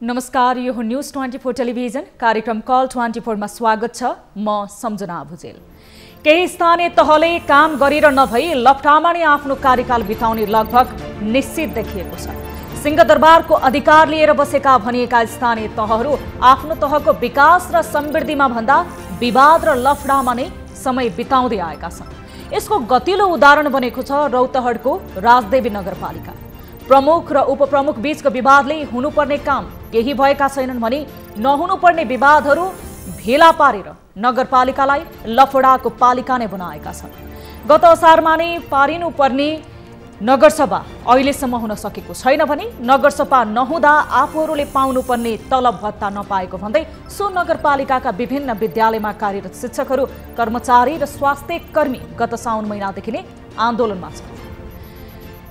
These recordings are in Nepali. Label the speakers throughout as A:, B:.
A: नमस्कार, यो हो न्यूज 24 टेलिभिजन कार्यक्रम कल 24 मा स्वागत छ। म सम्झना भुजेल। केही स्थानीय तहले काम गरेर नभई लपटामा नै आफ्नो कार्यकाल बिताउने लगभग निश्चित देखिएको छ। सिंहदरबारको अधिकार लिएर बसेका भनिएका स्थानीय तहहरू आफ्नो तहको विकास र समृद्धिमा भन्दा विवाद र लफडामा नै समय बिताउँदै आएका छन्। यसको गतिलो उदाहरण बनेको छ रौतहटको राजदेवी नगरपालिका। प्रमुख र उपप्रमुख बीचको विवादले हुनुपर्ने काम केही भएका छैनन् भने नहुनुपर्ने विवादहरू भेला पारेर नगरपालिकालाई लफडाको पालिका नै बनाएका छन्। गत असारमा नै पारिनुपर्ने नगरसभा अहिलेसम्म हुन सकेको छैन भने नगरसभा नहुँदा आफूहरूले पाउनुपर्ने तलब भत्ता नपाएको भन्दै सो नगरपालिकाका विभिन्न विद्यालयमा कार्यरत शिक्षकहरू, कर्मचारी र स्वास्थ्य कर्मी गत साउन महिनादेखि नै आन्दोलनमा छन्।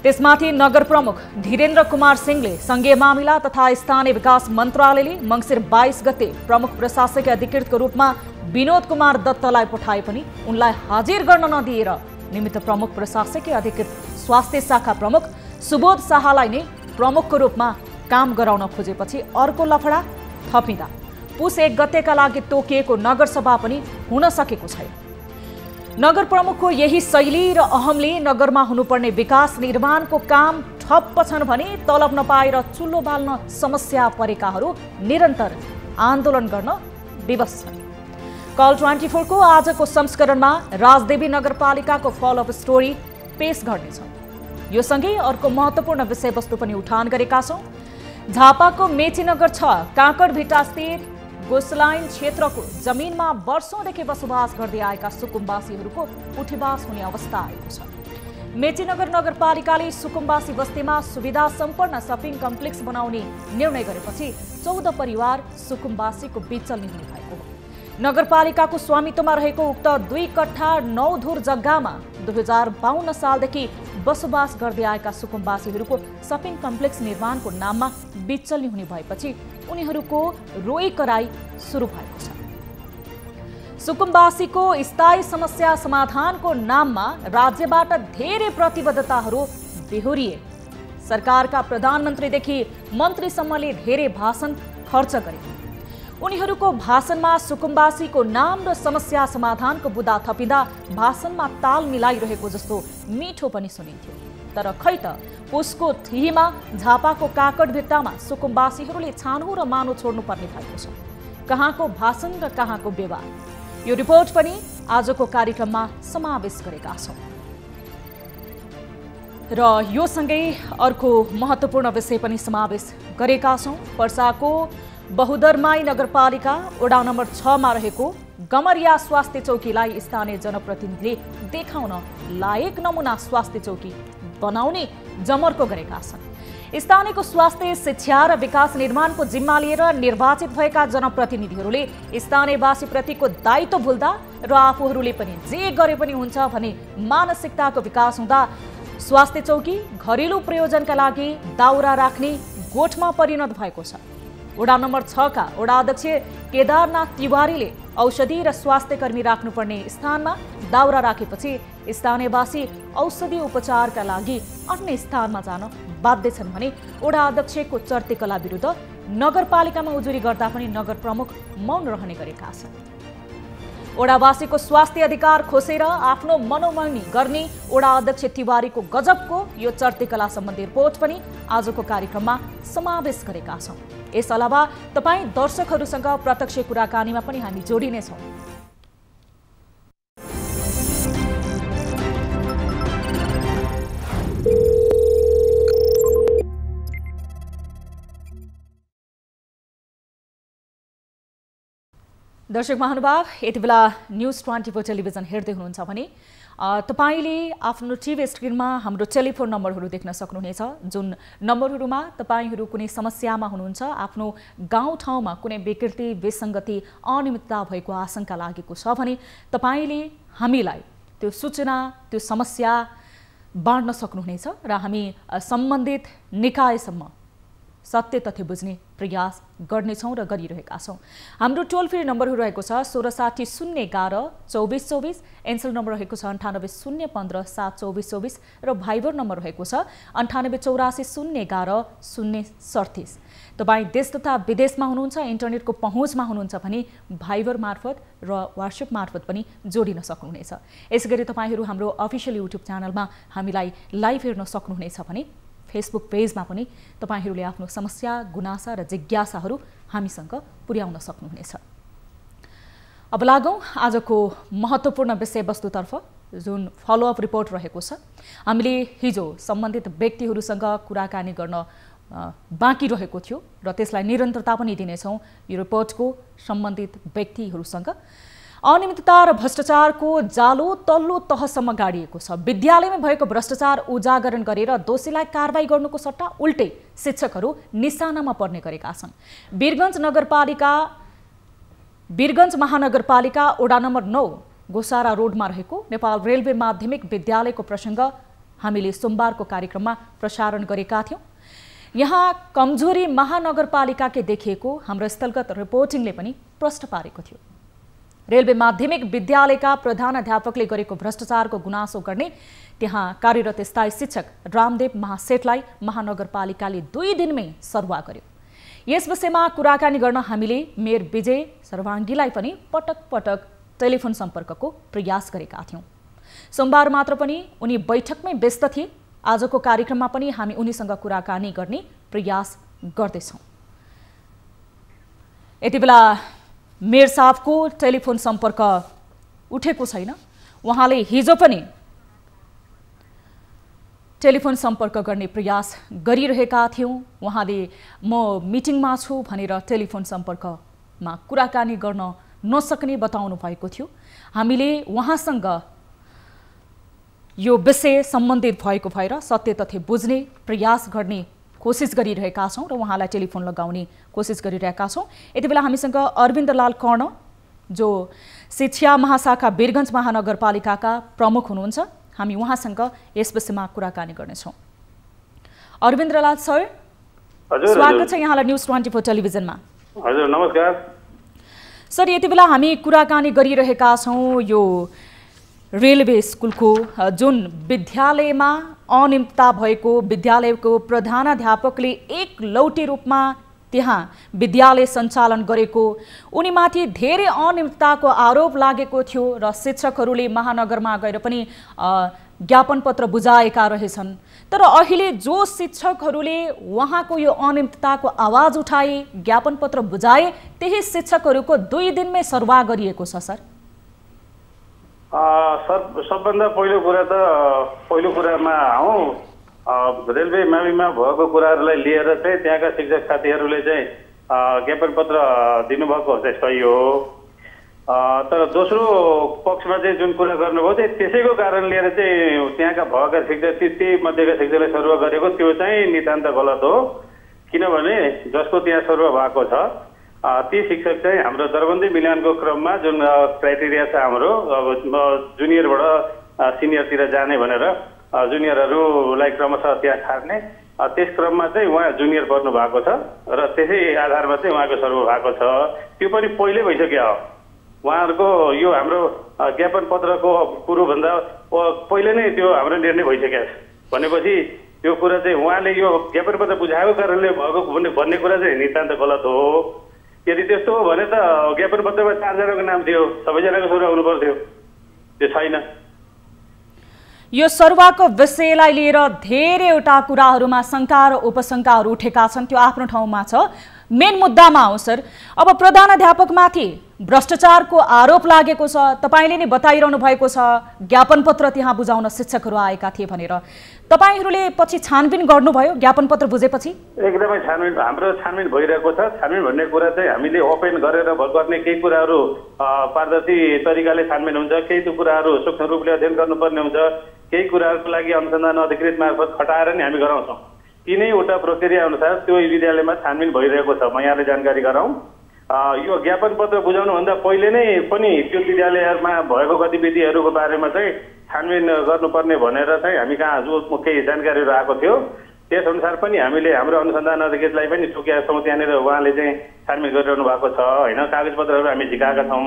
A: त्यसमाथि नगर प्रमुख धीरेन्द्र कुमार सिंहले संघीय मामिला तथा स्थानीय विकास मन्त्रालयले मङ्सिर 22 गते प्रमुख प्रशासकीय अधिकृतको रूपमा विनोद कुमार दत्तलाई पठाए पनि उनलाई हाजिर गर्न नदिएर निमित्त प्रमुख प्रशासकीय अधिकृत स्वास्थ्य शाखा प्रमुख सुबोध शाहलाई नै प्रमुखको रूपमा काम गराउन खोजेपछि अर्को लफडा थपिँदा पुस 1 गतेका लागि तोकिएको नगरसभा पनि हुन सकेको छैन। नगर प्रमुखको यही शैली र अहमले नगरमा हुनुपर्ने विकास निर्माणको काम ठप्प छन् भने तलब नपाएर चुल्लो बाल्न समस्या परेकाहरू निरन्तर आन्दोलन गर्न विवश छन्। कल 24 को आजको संस्करणमा राजदेवी नगरपालिकाको फल अफ स्टोरी पेश गर्नेछौँ। यो सँगै अर्को महत्त्वपूर्ण विषयवस्तु पनि उठान गरेका छौँ। झापाको मेचीनगर 6 काँकडभिटा स्थित गोसलाइन क्षेत्रको जमिनमा वर्षौंदेखि बसोबास गर्दै आएका सुकुम्बासीहरूको उठीवास हुने अवस्था आएको छ। मेचीनगर नगरपालिकाले सुकुम्बासी बस्तीमा सुविधा सम्पन्न सपिङ कम्प्लेक्स बनाउने निर्णय गरेपछि 14 परिवार सुकुम्बासीको बिचल्ने हुने भएको हो। नगरपालिकाको स्वामित्वमा रहेको उक्त 2 कट्ठा 9 धुर जग्गामा 2052 सालदेखि बसोबास गर्दै आएका सुकुम्बासीहरूको सपिङ कम्प्लेक्स निर्माणको नाममा बिचल्ने हुने भएपछि उनीहरूको रोई कराई सुरु भएको छ। सुकुम्बासीको स्थायी समस्या समाधानको नाममा राज्यबाट धेरै प्रतिबद्धताहरू बेहोरिए। सरकारका प्रधानमन्त्रीदेखि मन्त्रीसम्मले धेरै भाषण खर्च गरे। उनीहरूको भाषणमा सुकुम्बासीको नाम र समस्या समाधानको बुदा थपिँदा भाषणमा ताल मिलाइरहेको जस्तो मिठो पनि सुनिन्थ्यो। तर खै त पुसको थिहीमा झापाको काँकडभिट्टामा सुकुम्बासीहरूले छानो र मानो छोड्नुपर्ने भएको छ। कहाँको भाषण र कहाँको व्यवहार, यो रिपोर्ट पनि आजको कार्यक्रममा समावेश गरेका छौँ। र यो सँगै अर्को महत्त्वपूर्ण विषय पनि समावेश गरेका छौँ। पर्साको बहुदरमाई नगरपालिका वडा नम्बर 6 मा रहेको गमरिया स्वास्थ्य चौकीलाई स्थानीय जनप्रतिनिधिले देखाउन लायक नमुना स्वास्थ्य चौकी बनाउने जमर्को गरेका छन्। स्थानीयको स्वास्थ्य, शिक्षा र विकास निर्माणको जिम्मा लिएर निर्वाचित भएका जनप्रतिनिधिहरूले स्थानीयवासीप्रतिको दायित्व भुल्दा र आफूहरूले पनि जे गरे पनि हुन्छ भने मानसिकताको विकास हुँदा स्वास्थ्य चौकी घरेलु प्रयोजनका लागि दाउरा राख्ने गोठमा परिणत भएको छ। वडा नम्बर 6 का वडा अध्यक्ष केदारनाथ तिवारीले औषधि र स्वास्थ्य कर्मी राख्नुपर्ने स्थानमा दाउरा राखेपछि स्थानीयवासी औषधि उपचारका लागि अन्य स्थानमा जान बाध्य छन् भने वडा अध्यक्षको चर्तेकला विरुद्ध नगरपालिकामा उजुरी गर्दा पनि नगर प्रमुख मौन रहने गरेका छन्। वडावासीको स्वास्थ्य अधिकार खोसेर आफ्नो मनोमनी गर्ने वडा अध्यक्ष तिवारीको गजबको यो चर्तेकला सम्बन्धी रिपोर्ट पनि आजको कार्यक्रममा समावेश गरेका छौँ। यस अलावा तपाईँ दर्शकहरूसँग प्रत्यक्ष कुराकानीमा पनि हामी जोडिनेछौँ। दर्शक महानुभाव, यति बेला न्यूज 24 टेलिभिजन हेर्दै हुनुहुन्छ भने तपाईले आफ्नो टिभी स्क्रिनमा हाम्रो टेलिफोन नम्बरहरू देख्न सक्नुहुनेछ। जुन नम्बरहरूमा तपाईहरू कुनै समस्यामा हुनुहुन्छ, आफ्नो गाउँठाउँमा कुनै विकृति, विसङ्गति, अनियमितता भएको आशंका लागेको छ भने तपाईले हामीलाई त्यो सूचना, त्यो समस्या बाँड्न सक्नुहुनेछ र हामी सम्बन्धित निकायसम्म सत्य तथ्य बुझ्ने प्रयास गर्नेछौँ र गरिरहेका छौँ। हाम्रो टोल फ्री नम्बरहरू रहेको छ 1660 011 2424, एन्सल नम्बर रहेको छ 98 015 72424 र भाइबर नम्बर रहेको छ 98 84 011 037। तपाईँ देश तथा विदेशमा हुनुहुन्छ, इन्टरनेटको पहुँचमा हुनुहुन्छ भने भाइबर मार्फत र व्हाट्सएप मार्फत पनि जोडिन सक्नुहुनेछ। यसैगरी तपाईँहरू हाम्रो अफिसियल युट्युब च्यानलमा हामीलाई लाइभ हेर्न सक्नुहुनेछ भने फेसबुक पेजमा पनि तपाईहरूले आफ्नो समस्या, गुनासा र जिज्ञासाहरू हामीसँग पुर्याउन सक्नुहुनेछ। अब लागौँ आजको महत्त्वपूर्ण विषयवस्तुतर्फ, जुन फलोअप रिपोर्ट रहेको छ। हामीले हिजो सम्बन्धित व्यक्तिहरूसँग कुराकानी गर्न बाँकी रहेको थियो र त्यसलाई निरन्तरता पनि दिनेछौँ। यो रिपोर्टको सम्बन्धित व्यक्तिहरूसँग अनियमितता र भ्रष्टाचारको जालो तल्लो तहसम्म गाडिएको छ। विद्यालयमा भएको भ्रष्टाचार उजागरण गरेर दोषीलाई कारबाही गर्नुको सट्टा उल्टै शिक्षकहरू निशानामा पर्ने गरेका छन्। वीरगञ्ज महानगरपालिका वडा नम्बर 9 गोसारा रोडमा रहेको नेपाल रेलवे माध्यमिक विद्यालयको प्रसङ्ग हामीले सोमबारको कार्यक्रममा प्रसारण गरेका थियौँ। यहाँ कमजोरी महानगरपालिकाकै देखिएको हाम्रो स्थलगत रिपोर्टिङले पनि प्रश्न पारेको थियो। रेलवे माध्यमिक विद्यालयका प्रधानाध्यापकले गरेको भ्रष्टाचारको गुनासो गर्ने त्यहाँ कार्यरत स्थायी शिक्षक रामदेव महासेठलाई महानगरपालिकाले 2 दिनमै सरुवा गर्यो। यस विषयमा कुराकानी गर्न हामीले मेयर विजय सर्वाङ्गीलाई पनि पटक पटक टेलिफोन सम्पर्कको प्रयास गरेका थियौँ। सोमबार मात्र पनि उनी बैठकमै व्यस्त थिए। आजको कार्यक्रममा पनि हामी उनीसँग कुराकानी गर्ने प्रयास गर्दैछौँ। यति बेला मेयर साहबको टेलिफोन सम्पर्क उठेको छैन। उहाँले हिजो पनि टेलिफोन सम्पर्क गर्ने प्रयास गरिरहेका थियौँ। उहाँले म मिटिङमा छु भनेर टेलिफोन सम्पर्कमा कुराकानी गर्न नसक्ने बताउनु भएको थियो। हामीले उहाँसँग यो विषय सम्बन्धित भएको भएर सत्य तथ्य बुझ्ने प्रयास गर्ने कोसिस गरिरहेका छौँ र उहाँलाई टेलिफोन लगाउने कोसिस गरिरहेका छौँ। यति बेला हामीसँग अरविन्दलाल कर्ण, जो शिक्षा महाशाखा वीरगञ्ज महानगरपालिकाका प्रमुख हुनुहुन्छ, हामी उहाँसँग यस विषयमा कुराकानी गर्नेछौँ। अरविन्दलाल सर, स्वागत छ यहाँलाई न्युज 24 टेलिभिजनमा।
B: हजुर नमस्कार
A: सर। यति बेला हामी कुराकानी गरिरहेका छौँ यो रेलवे स्कुलको जुन विद्यालयमा अनियमितता भएको, विद्यालयको प्रधानाध्यापकले एक लौटे रूपमा त्यहाँ विद्यालय सञ्चालन गरेको, उनीमाथि धेरै अनियमितताको आरोप लागेको थियो र शिक्षकहरूले महानगरमा गएर पनि ज्ञापन पत्र बुझाएका रहेछन्। तर अहिले जो शिक्षकहरूले उहाँको यो अनियमितताको आवाज उठाए, ज्ञापन पत्र बुझाए, त्यही शिक्षकहरूको 2 दिनमै सरुवा गरिएको छ सर।
B: सबभन्दा पहिलो कुरामा आउँ, रेलवे मामिमा भएको कुराहरूलाई लिएर चाहिँ त्यहाँका शिक्षक साथीहरूले चाहिँ ज्ञापन पत्र दिनुभएको चाहिँ सही हो। तर दोस्रो पक्षमा चाहिँ जुन कुरा गर्नुभयो चाहिँ त्यसैको कारण लिएर चाहिँ त्यहाँका भएका शिक्षक ती मध्येका शिक्षकलाई सरुवा गरेको त्यो चाहिँ नितान्त गलत हो। किनभने जसको त्यहाँ सरुवा भएको छ ती शिक्षक चाहिँ हाम्रो दरबन्दी मिलानको क्रममा जुन क्राइटेरिया छ हाम्रो, अब जुनियरबाट सिनियरतिर जाने भनेर जुनियरहरूलाई क्रमशः त्यहाँ छाड्ने, त्यस क्रममा चाहिँ उहाँ जुनियर बन्नु भएको छ र त्यसै आधारमा चाहिँ उहाँको सर्व भएको छ। त्यो पनि पहिल्यै भइसक्यो हो। उहाँहरूको यो हाम्रो ज्ञापन पत्रको पूर्वभन्दा पहिले नै त्यो हाम्रो निर्णय भइसक्यो भनेपछि त्यो कुरा चाहिँ उहाँले यो ज्ञापन पत्र बुझाएको कारणले भएको भन्ने कुरा चाहिँ नितान्त गलत हो। यदि त्यस्तो हो भने त ज्ञापन पत्रमा 4 जनाको नाम थियो, सबैजनाको सरुवा हुनु पर्थ्यो। त्यो छैन।
A: यो सरुवाको विषयलाई लिएर धेरैवटा कुराहरूमा शङ्का र उपशङ्काहरू उठेका छन्, त्यो आफ्नो ठाउँमा छ। मेन मुद्दामा आउँ सर। अब प्रधानाध्यापकमाथि भ्रष्टाचारको आरोप लागेको छ, तपाईँले नै बताइरहनु भएको छ ज्ञापन पत्र त्यहाँ बुझाउन शिक्षकहरू आएका थिए भनेर। तपाईँहरूले पछि छानबिन गर्नुभयो ज्ञापन पत्र बुझेपछि?
B: एकदमै छानबिन, हाम्रो छानबिन भइरहेको छ। छानबिन भन्ने कुरा चाहिँ हामीले ओपन गरेर गर्ने केही कुराहरू पारदर्शी तरिकाले छानबिन हुन्छ, केही कुराहरू सूक्ष्म रूपले अध्ययन गर्नुपर्ने हुन्छ, केही कुराहरूको लागि अनुसन्धान अधिकृत मार्फत खटाएर नि हामी गराउँछौँ। तीनैवटा प्रक्रिया अनुसार त्यो विद्यालयमा छानबिन भइरहेको छ। म यहाँले जानकारी गराउँ, यो ज्ञापन पत्र बुझाउनुभन्दा पहिले नै पनि त्यो विद्यालयमा भएको गतिविधिहरूको बारेमा चाहिँ छानबिन गर्नुपर्ने भनेर चाहिँ हामी कहाँ जो केही जानकारीहरू आएको थियो। त्यसअनुसार पनि हामीले हाम्रो अनुसन्धान अधिकृतलाई पनि तोकेका छौँ। त्यहाँनिर उहाँले चाहिँ छानबिन गरिरहनु भएको छ होइन, कागजपत्रहरू हामी झिकाएका छौँ।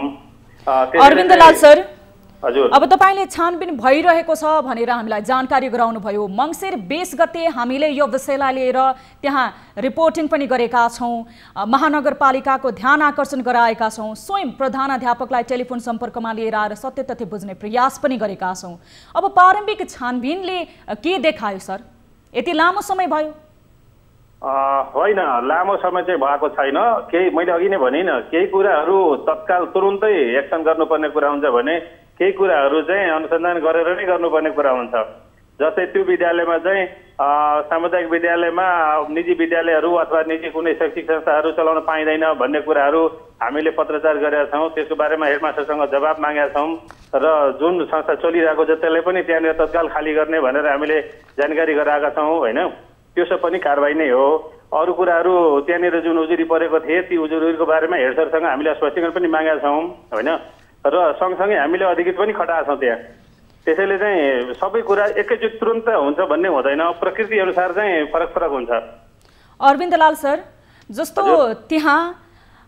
A: अरविन्द लाल सर,
B: हजुर,
A: अब तपाईले छानबिन भइरहेको छ भनेर हामीलाई जानकारी गराउनु भयो। मङ्सिर 20 गते हामीले यो विषयलाई लिएर त्यहाँ रिपोर्टिङ पनि गरेका छौँ, महानगरपालिकाको ध्यान आकर्षण गराएका छौँ, स्वयं प्रधानाध्यापकलाई टेलिफोन सम्पर्कमा लिएर आएर सत्य तथ्य बुझ्ने प्रयास पनि गरेका छौँ। अब प्रारम्भिक छानबिनले के देखायो सर? यति लामो समय भयो?
B: होइन, लामो समय चाहिँ भएको छैन। केही मैले अघि नै भने केही कुराहरू तत्काल तुरुन्तै एक्सन गर्नुपर्ने कुरा हुन्छ भने केही कुराहरू चाहिँ अनुसन्धान गरेर नै गर्नुपर्ने कुरा हुन्छ। जस्तै त्यो विद्यालयमा चाहिँ सामुदायिक विद्यालयमा निजी विद्यालयहरू अथवा निजी कुनै शैक्षिक संस्थाहरू चलाउन पाइँदैन भन्ने कुराहरू हामीले पत्रचार गरेका छौँ। त्यसको बारेमा हेडमास्टरसँग जवाब मागेका छौँ र जुन संस्था चलिरहेको छ त्यसलाई पनि त्यहाँनिर तत्काल खाली गर्ने भनेर हामीले जानकारी गराएका छौँ होइन। त्यो सब पनि कारबाही नै हो। अरू कुराहरू त्यहाँनिर जुन उजुरी परेको थिए ती उजुरीको बारेमा हेड सरसँग हामीले स्पष्टीकरण पनि मागेका छौँ होइन, र सँगसँगै हामीले अधिकृत पनि खटाएका छौँ त्यहाँ। त्यसैले चाहिँ सबै कुरा एकैचोटि तुरन्त हुन्छ भन्ने हुँदैन, प्रकृति अनुसार चाहिँ फरक फरक हुन्छ।
A: अरविन्द लाल सर, जस्तो त्यहाँ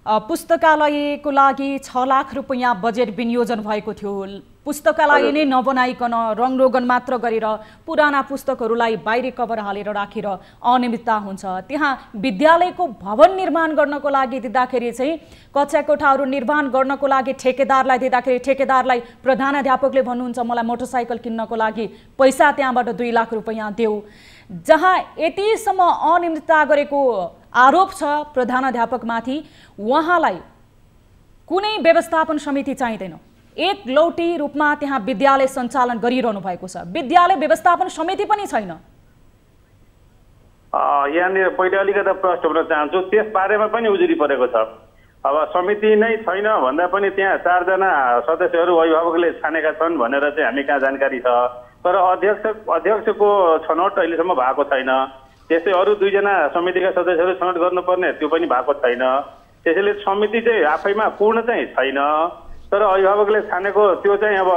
A: पुस्तकालयको लागि 6 लाख रुपैयाँ बजेट विनियोजन भएको थियो, पुस्तकालय नै नबनाइकन रङरोगन मात्र गरेर पुराना पुस्तकहरूलाई बाहिरी कभर हालेर राखेर अनियमितता हुन्छ। त्यहाँ विद्यालयको भवन निर्माण गर्नको लागि दिँदाखेरि चाहिँ कक्षा कोठाहरू निर्माण गर्नको लागि ठेकेदारलाई दिँदाखेरि ठेकेदारलाई प्रधानाध्यापकले भन्नुहुन्छ मलाई मोटरसाइकल किन्नको लागि पैसा त्यहाँबाट 2 लाख रुपैयाँ देऊ। जहाँ यतिसम्म अनियमितता गरेको आरोप छ प्रधानाध्यापकमाथि, उहाँलाई कुनै व्यवस्थापन समिति चाहिँदैन, एक लौटी रूपमा त्यहाँ विद्यालय सञ्चालन गरिरहनु भएको छ, विद्यालय व्यवस्थापन समिति पनि छैन।
B: यहाँनिर पहिले अलिकति प्रश्न हुन चाहन्छु, त्यस बारेमा पनि उजुरी परेको छ। अब समिति नै छैन भन्दा पनि त्यहाँ 4 जना सदस्यहरू अभिभावकले छानेका छन् भनेर चाहिँ हामी कहाँ जानकारी छ, तर अध्यक्षको छनौट अहिलेसम्म भएको छैन। त्यस्तै अरू 2 जना समितिका सदस्यहरू छनौट गर्नुपर्ने त्यो पनि भएको छैन। त्यसैले समिति चाहिँ आफैमा पूर्ण चाहिँ छैन, तर अभिभावकले छानेको त्यो चाहिँ अब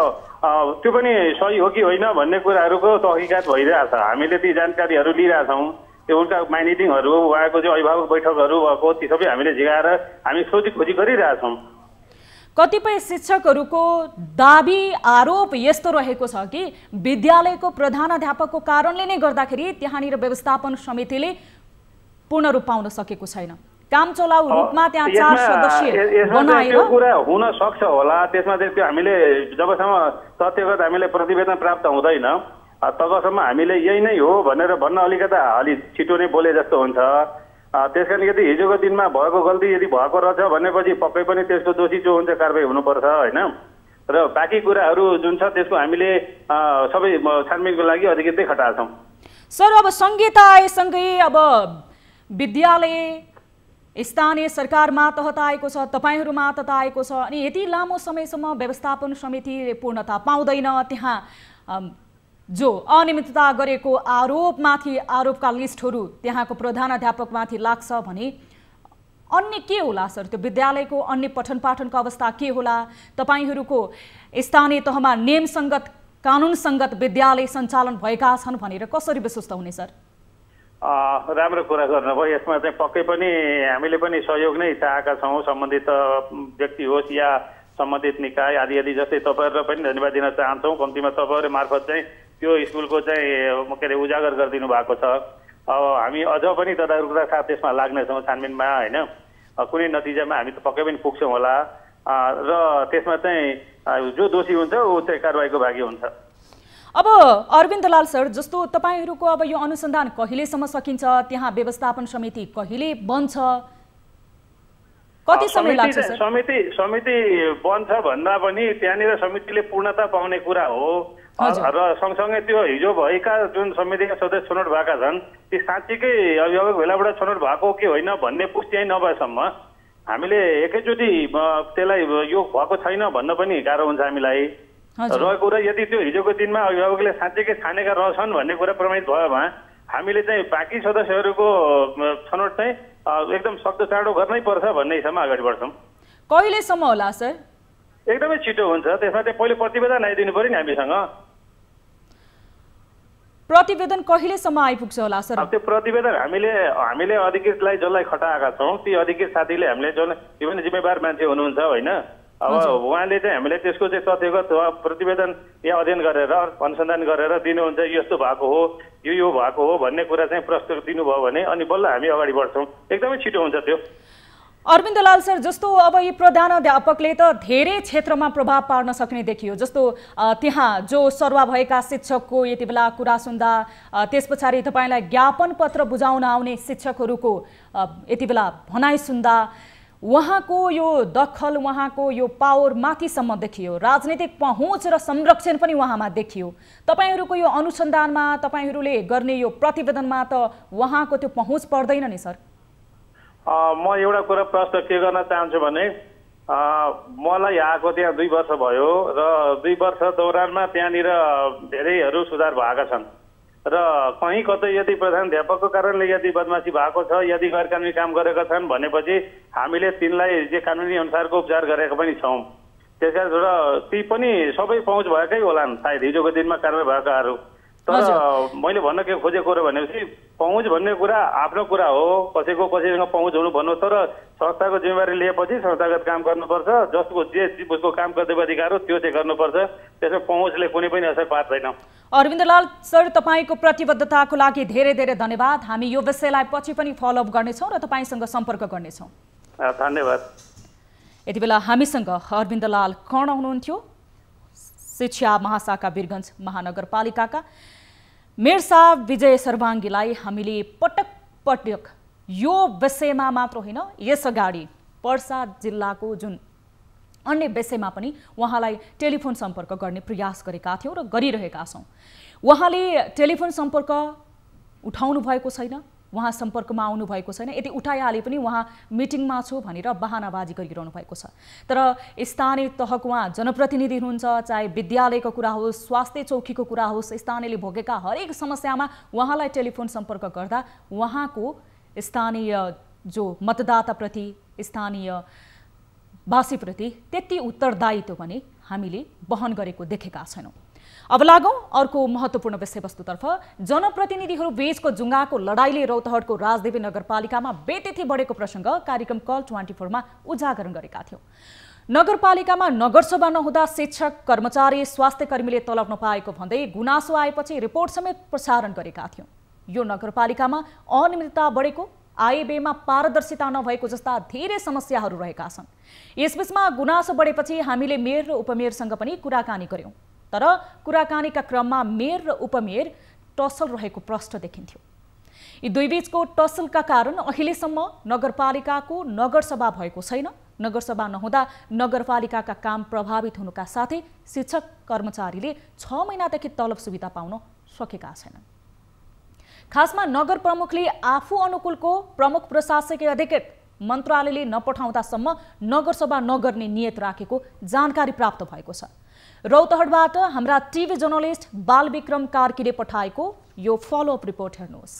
B: त्यो पनि सही हो कि होइन भन्ने कुराहरूको तहकिकात भइरहेछ। हामीले ती जानकारीहरू लिइरहेछौँ। त्यो उनका माइनिटिङहरू, उहाँको चाहिँ अभिभावक बैठकहरू भएको ती सबै हामीले झिकाएर हामी खोजी गरिरहेछौँ।
A: कतिपय शिक्षकहरूको दाबी आरोप यस्तो रहेको छ कि विद्यालयको प्रधानाध्यापकको कारणले नै गर्दाखेरि त्यहाँनिर व्यवस्थापन समितिले पूर्ण रूप पाउन सकेको छैन, काम चलाउ रूपमा त्यहाँ 4 सदस्य बनाएर
B: कुरा हुन सक्छ होला। त्यसमा चाहिँ त्यो हामीले जबसम्म तथ्यगत हामीले प्रतिवेदन प्राप्त हुँदैन तबसम्म हामीले यही नै हो भनेर भन्न अलि छिटो नै बोले जस्तो हुन्छ। त्यसकारण यदि हिजोको दिनमा भएको गल्ती यदि भएको रहेछ भनेपछि पक्कै पनि त्यसको दोषी जो हुन्छ कारबाही हुनुपर्छ होइन। र बाँकी कुराहरू जुन छ त्यसको हामीले सबै छानबिनको लागि अधिकृतै खटाएछौँ।
A: सर, अब संहिता आएसँगै अब विद्यालय स्थानीय सरकार मातहत आएको छ, तपाईहरू मातहत आएको छ, अनि यति लामो समयसम्म व्यवस्थापन समितिले पूर्णता पाउँदैन। त्यहाँ जो अनियमितता गरेको आरोपमाथि आरोपका लिस्टहरू त्यहाँको प्रधानाध्यापकमाथि लाग्छ भने अन्य के होला सर? त्यो विद्यालयको अन्य पठन पाठनको अवस्था के होला? तपाईहरूको स्थानीय तहमा नियमसङ्गत कानुनसङ्गत विद्यालय सञ्चालन भएका छन् भनेर कसरी विश्वस्त हुने सर?
B: राम्रो कुरा गर्नुभयो। यसमा चाहिँ पक्कै पनि हामीले पनि सहयोग नै चाहेका छौँ। सम्बन्धित व्यक्ति होस् या सम्बन्धित निकाय आदि आदि, जस्तै तपाईँहरूलाई पनि धन्यवाद दिन चाहन्छौँ। कम्तीमा तपाईँहरू मार्फत चाहिँ त्यो स्कुलको चाहिँ के अरे उजागर गरिदिनु भएको छ। अब हामी अझ पनि तपाईँहरूका साथ त्यसमा लाग्नेछौँ छानबिनमा होइन। कुनै नतिजामा हामी त पक्कै पनि पुग्छौँ होला र त्यसमा चाहिँ जो दोषी हुन्छ ऊ चाहिँ कारबाहीको भागी हुन्छ।
A: अब अरविन्द लाल सर, जस्तो तपाईहरूको अब यो अनुसन्धान कहिलेसम्म सकिन्छ? त्यहाँ व्यवस्थापन समिति कहिले बन्छ? कति समय लाग्छ सर?
B: समिति बन्छ भन्दा पनि त्यहाँनिर समितिले पूर्णता पाउने कुरा हो र सँगसँगै त्यो हिजो भएका जुन समितिका सदस्य छनौट भएका छन् ती साँच्चीकै अभिभावक भेलाबाट छनौट भएको के होइन भन्ने पुष्टि नभएसम्म हामीले एकैचोटि त्यसलाई यो भएको छैन भन्न पनि गाह्रो हुन्छ हामीलाई। रहेको कुरा यदि त्यो हिजोको दिनमा अभिभावकले साँच्चैकै छानेका रहेछन् भन्ने कुरा प्रमाणित भएमा हामीले चाहिँ बाँकी सदस्यहरूको छनौट चाहिँ एकदम सक्दो चाँडो गर्नै पर्छ भन्ने हिसाबमा अगाडि बढ्छौँ।
A: कहिलेसम्म होला सर?
B: एकदमै छिटो हुन्छ। त्यसमा चाहिँ पहिले प्रतिवेदन आइदिनु पर्यो नि हामीसँग।
A: प्रतिवेदन कहिलेसम्म आइपुग्छ होला सर?
B: त्यो प्रतिवेदन हामीले अधिकृतलाई जसलाई खटाएका छौँ ती अधिकृत साथीले हामीले जुन यो पनि जिम्मेवार मान्छे हुनुहुन्छ होइन, अब उहाँले चाहिँ हामीले त्यसको चाहिँ तथ्यगत प्रतिवेदन या अध्ययन गरेर अनुसन्धान गरेर दिनुहुन्छ, यस्तो भएको हो यो भएको हो भन्ने कुरा चाहिँ प्रस्तुत दिनुभयो भने अनि बल्ल हामी अगाडि बढ्छौँ। एकदमै छिटो हुन्छ त्यो।
A: अरविन्द लाल सर, जस्तो अब यी प्रधानाध्यापकले त धेरै क्षेत्रमा प्रभाव पार्न सक्ने देखियो, जस्तो त्यहाँ जो सरुवा भएका शिक्षकको यति बेला कुरा सुन्दा, त्यस पछाडि तपाईँलाई ज्ञापन पत्र बुझाउन आउने शिक्षकहरूको यति बेला भनाइ सुन्दा उहाँको यो दखल, उहाँको यो पावर माथिसम्म देखियो, राजनीतिक पहुँच र संरक्षण पनि उहाँमा देखियो। तपाईँहरूको यो अनुसन्धानमा, तपाईँहरूले गर्ने यो प्रतिवेदनमा त उहाँको त्यो पहुँच पर्दैन नि सर?
B: म एउटा कुरा प्रश्न के गर्न चाहन्छु भने मलाई आएको त्यहाँ 2 वर्ष भयो र 2 वर्ष दौरानमा त्यहाँनिर धेरैहरू सुधार भएका छन् र कहीँ कतै यदि प्रधानाध्यापकको कारणले यदि बदमासी भएको छ, यदि गैर कानुनी काम गरेका छन् भनेपछि हामीले तिनलाई जे कानुनी अनुसारको उपचार गरेका पनि छौँ। त्यसकारण र ती पनि सबै पहुँच भएकै होलान् सायद हिजोको दिनमा कारवाही भएकाहरू। तर मैले भन्न के खोजेको कुरो भनेपछि पहुँच भन्ने कुरा आफ्नो कुरा हो, कसैसँग पहुँच हुनु भन्नु, तर संस्थाको जिम्मेवारी लिएपछि संस्थागत काम गर्नुपर्छ, जसको जे उसको काम कर्तव्य अधिकार हो त्यो चाहिँ गर्नुपर्छ, त्यसमा पहुँचले कुनै पनि असर पार्दैन।
A: अरविन्द लाल सर, तपाईँको प्रतिबद्धताको लागि धेरै धेरै धन्यवाद। हामी यो विषयलाई पछि पनि फलोअप गर्नेछौँ र तपाईँसँग सम्पर्क गर्नेछौँ।
B: धन्यवाद।
A: यति बेला हामीसँग अरविन्द लाल कर्ण हुनुहुन्थ्यो, शिक्षा महाशाखा वीरगञ्ज महानगरपालिकाका। मेयर साहब विजय सर्वाङ्गीलाई हामीले पटक पटक यो विषयमा मात्र होइन, यसअगाडि पर्सा जिल्लाको जुन अन्य विषयमा पनि उहाँलाई टेलिफोन सम्पर्क गर्ने प्रयास गरेका थियौँ र गरिरहेका छौँ। उहाँले टेलिफोन सम्पर्क उठाउनु भएको छैन, उहाँ सम्पर्कमा आउनु भएको छैन। यदि उठाइहाले पनि उहाँ मिटिङमा छु भनेर बहानाबाजी गरिरहनु भएको छ। तर स्थानीय तहको उहाँ जनप्रतिनिधि हुनुहुन्छ, चाहे विद्यालयको कुरा होस्, स्वास्थ्य चौकीको कुरा होस्, स्थानीयले भोगेका हरेक समस्यामा उहाँलाई टेलिफोन सम्पर्क गर्दा उहाँको स्थानीय जो मतदाताप्रति, स्थानीय वासीप्रति त्यति उत्तरदायित्व पनि हामीले वहन गरेको देखेका छैनौँ। अब लागौँ अर्को महत्त्वपूर्ण विषयवस्तुतर्फ। जनप्रतिनिधिहरू बीचको जुङ्गाको लडाईले रौतहटको राजदेवी नगरपालिकामा बेतिथि बढेको प्रसङ्ग कार्यक्रम कल 24 मा उजागर गरेका थियौँ। नगरपालिकामा नगरसभा नहुँदा शिक्षक, कर्मचारी, स्वास्थ्य कर्मीले तलब नपाएको भन्दै गुनासो आएपछि रिपोर्ट समेत प्रसारण गरेका थियौँ। यो नगरपालिकामा अनियमितता बढेको, आयव्ययमा पारदर्शिता नभएको जस्ता धेरै समस्याहरू रहेका छन्। यसबीचमा गुनासो बढेपछि हामीले मेयर र उपमेयरसँग पनि कुराकानी गर्यौँ, तर कुराकानीका क्रममा मेयर र उपमेयर टसल रहेको प्रश्न देखिन्थ्यो। यी दुई बीचको टसलका कारण अहिलेसम्म नगरपालिकाको नगरसभा भएको छैन। नगरसभा नहुँदा नगरपालिकाका काम प्रभावित हुनुका साथै शिक्षक, कर्मचारीले 6 महिनादेखि तलब सुविधा पाउन सकेका छैनन्। खासमा नगर प्रमुखले आफू अनुकूलको प्रमुख प्रशासकीय अधिकृत मन्त्रालयले नपठाउँदासम्म नगरसभा नगर्ने नियत राखेको जानकारी प्राप्त भएको छ। रौतहटबाट हाम्रा टिभी जर्नलिस्ट बालविक्रम कार्कीले पठाएको यो फलोअप रिपोर्ट हेर्नुहोस्।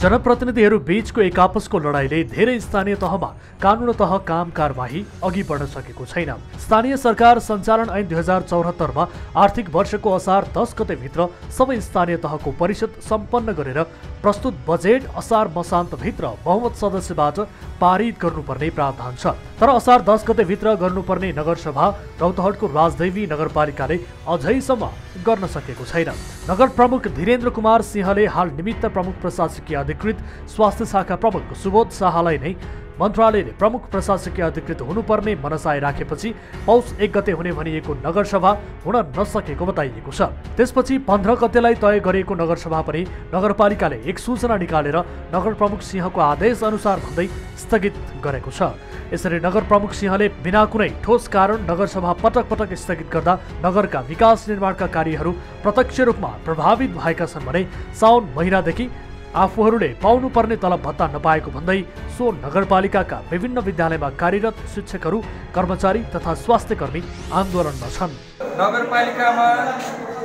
C: जनप्रतिनिधिहरू बीचको एक आपसको लडाईले धेरै स्थानीय तहमा कानुनतः काम कारबाही अघि बढ्न सकेको छैन। स्थानीय सरकार सञ्चालन ऐन 2074 मा आर्थिक वर्षको असार 10 गतेभित्र सबै स्थानीय तहको परिषद सम्पन्न गरेर प्रस्तुत बजेट असार मसान्तभित्र बहुमत सदस्यबाट पारित गर्नुपर्ने प्रावधान छ। तर असार 10 गतेभित्र गर्नुपर्ने नगरसभा रौतहटको राजदेवी नगरपालिकाले अझैसम्म गर्न सकेको छैन। नगर प्रमुख धीरेन्द्र कुमार सिंहले हाल निमित्त प्रमुख प्रशासकीय अधिकृत स्वास्थ्य शाखा प्रमुख सुबोध शाहलाई नै मन्त्रालयले प्रमुख प्रशासकीय अधिकृत हुनुपर्ने मनसाय राखेपछि पौष 1 गते हुने भनिएको नगरसभा हुन नसकेको बताइएको छ। त्यसपछि 15 गतेलाई तय गरिएको नगरसभा पनि नगरपालिकाले एक सूचना निकालेर नगर प्रमुख सिंहको आदेश अनुसार भन्दै स्थगित गरेको छ। यसरी नगर प्रमुख सिंहले बिना कुनै ठोस कारण नगरसभा पटक पटक स्थगित गर्दा नगरका विकास निर्माणका कार्यहरू प्रत्यक्ष रूपमा प्रभावित भएका छन् भने साउन महिनादेखि आफूहरूले पाउनुपर्ने तलब भत्ता नपाएको भन्दै सो नगरपालिकाका विभिन्न विद्यालयमा कार्यरत शिक्षकहरू, कर्मचारी तथा स्वास्थ्य कर्मी आन्दोलनमा छन्।
D: नगरपालिकामा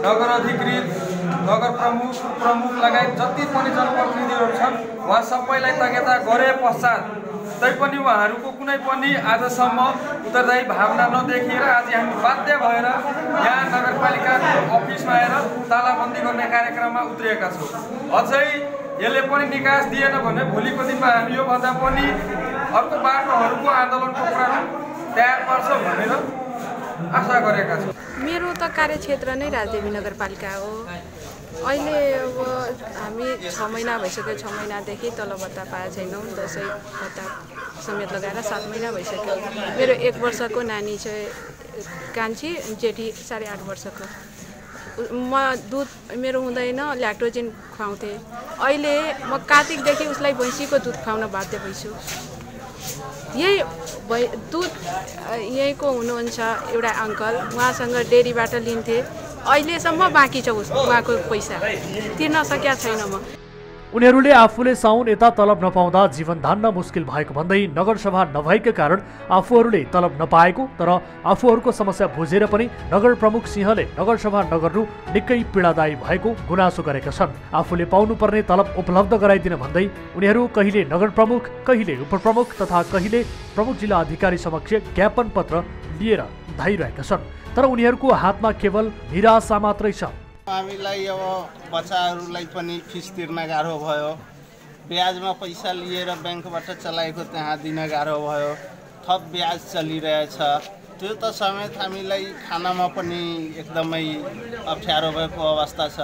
D: नगर अधिकृत, नगर प्रमुख लगायत जति पनि जनप्रतिनिधिहरू छन् उहाँ सबैलाई तगेता गरे पश्चात तैपनि उहाँहरूको कुनै पनि आजसम्म उत्तरदायी भावना नदेखिएर आज हामी बाध्य भएर यहाँ नगरपालिकाको अफिसमा आएर तालाबन्दी गर्ने कार्यक्रममा उत्रिएका छौँ। अझै यसले पनि निकास दिएन भने भोलिको दिनमा हामी योभन्दा पनि अर्को बाटोहरूको आन्दोलनको कुरा तयार पार्छ भनेर आशा गरेका छौँ।
E: मेरो त कार्यक्षेत्र नै राजदेवी नगरपालिका हो। अहिले अब हामी 6 महिना भइसक्यो, 6 महिनादेखि तलब भत्ता पाएको छैनौँ। दसैँ भत्ता समेत लगाएर 7 महिना भइसक्यो। मेरो 1 वर्षको नानी चाहिँ कान्छी, जेठी 8.5 वर्षको। म दुध मेरो हुँदैन, ल्याक्टोजिन खुवाउँथेँ। अहिले म कार्तिकदेखि उसलाई भैँसीको दुध खुवाउन बाध्य भइछु। यही दुध यहीँको हुनुहुन्छ एउटा अङ्कल, उहाँसँग डेरीबाट लिन्थेँ। अहिलेसम्म बाँकी छ उहाँको पैसा तिर्न सकेका छैन म।
C: उनीहरूले आफूले साउन यता तलब नपाउँदा जीवन धान्न मुस्किल भएको भन्दै नगरसभा नभएका कारण आफूहरूले तलब नपाएको तर आफूहरूको समस्या बुझेर पनि नगर प्रमुख सिंहले नगरसभा नगर्नु निकै पीडादायी भएको गुनासो गरेका छन्। आफूले पाउनुपर्ने तलब उपलब्ध गराइदिन भन्दै उनीहरू कहिले नगर प्रमुख, कहिले उपप्रमुख तथा कहिले प्रमुख जिल्ला अधिकारी समक्ष ज्ञापन पत्र लिएर धाइरहेका छन्। तर उनीहरूको हातमा केवल निराशा मात्रै छ।
F: हामीलाई अब बच्चाहरूलाई पनि फिस तिर्न गाह्रो भयो, ब्याजमा पैसा लिएर ब्याङ्कबाट चलाएको त्यहाँ दिन गाह्रो भयो, थप ब्याज चलिरहेछ। त्यो त समेत हामीलाई खानामा पनि एकदमै अप्ठ्यारो भएको अवस्था छ।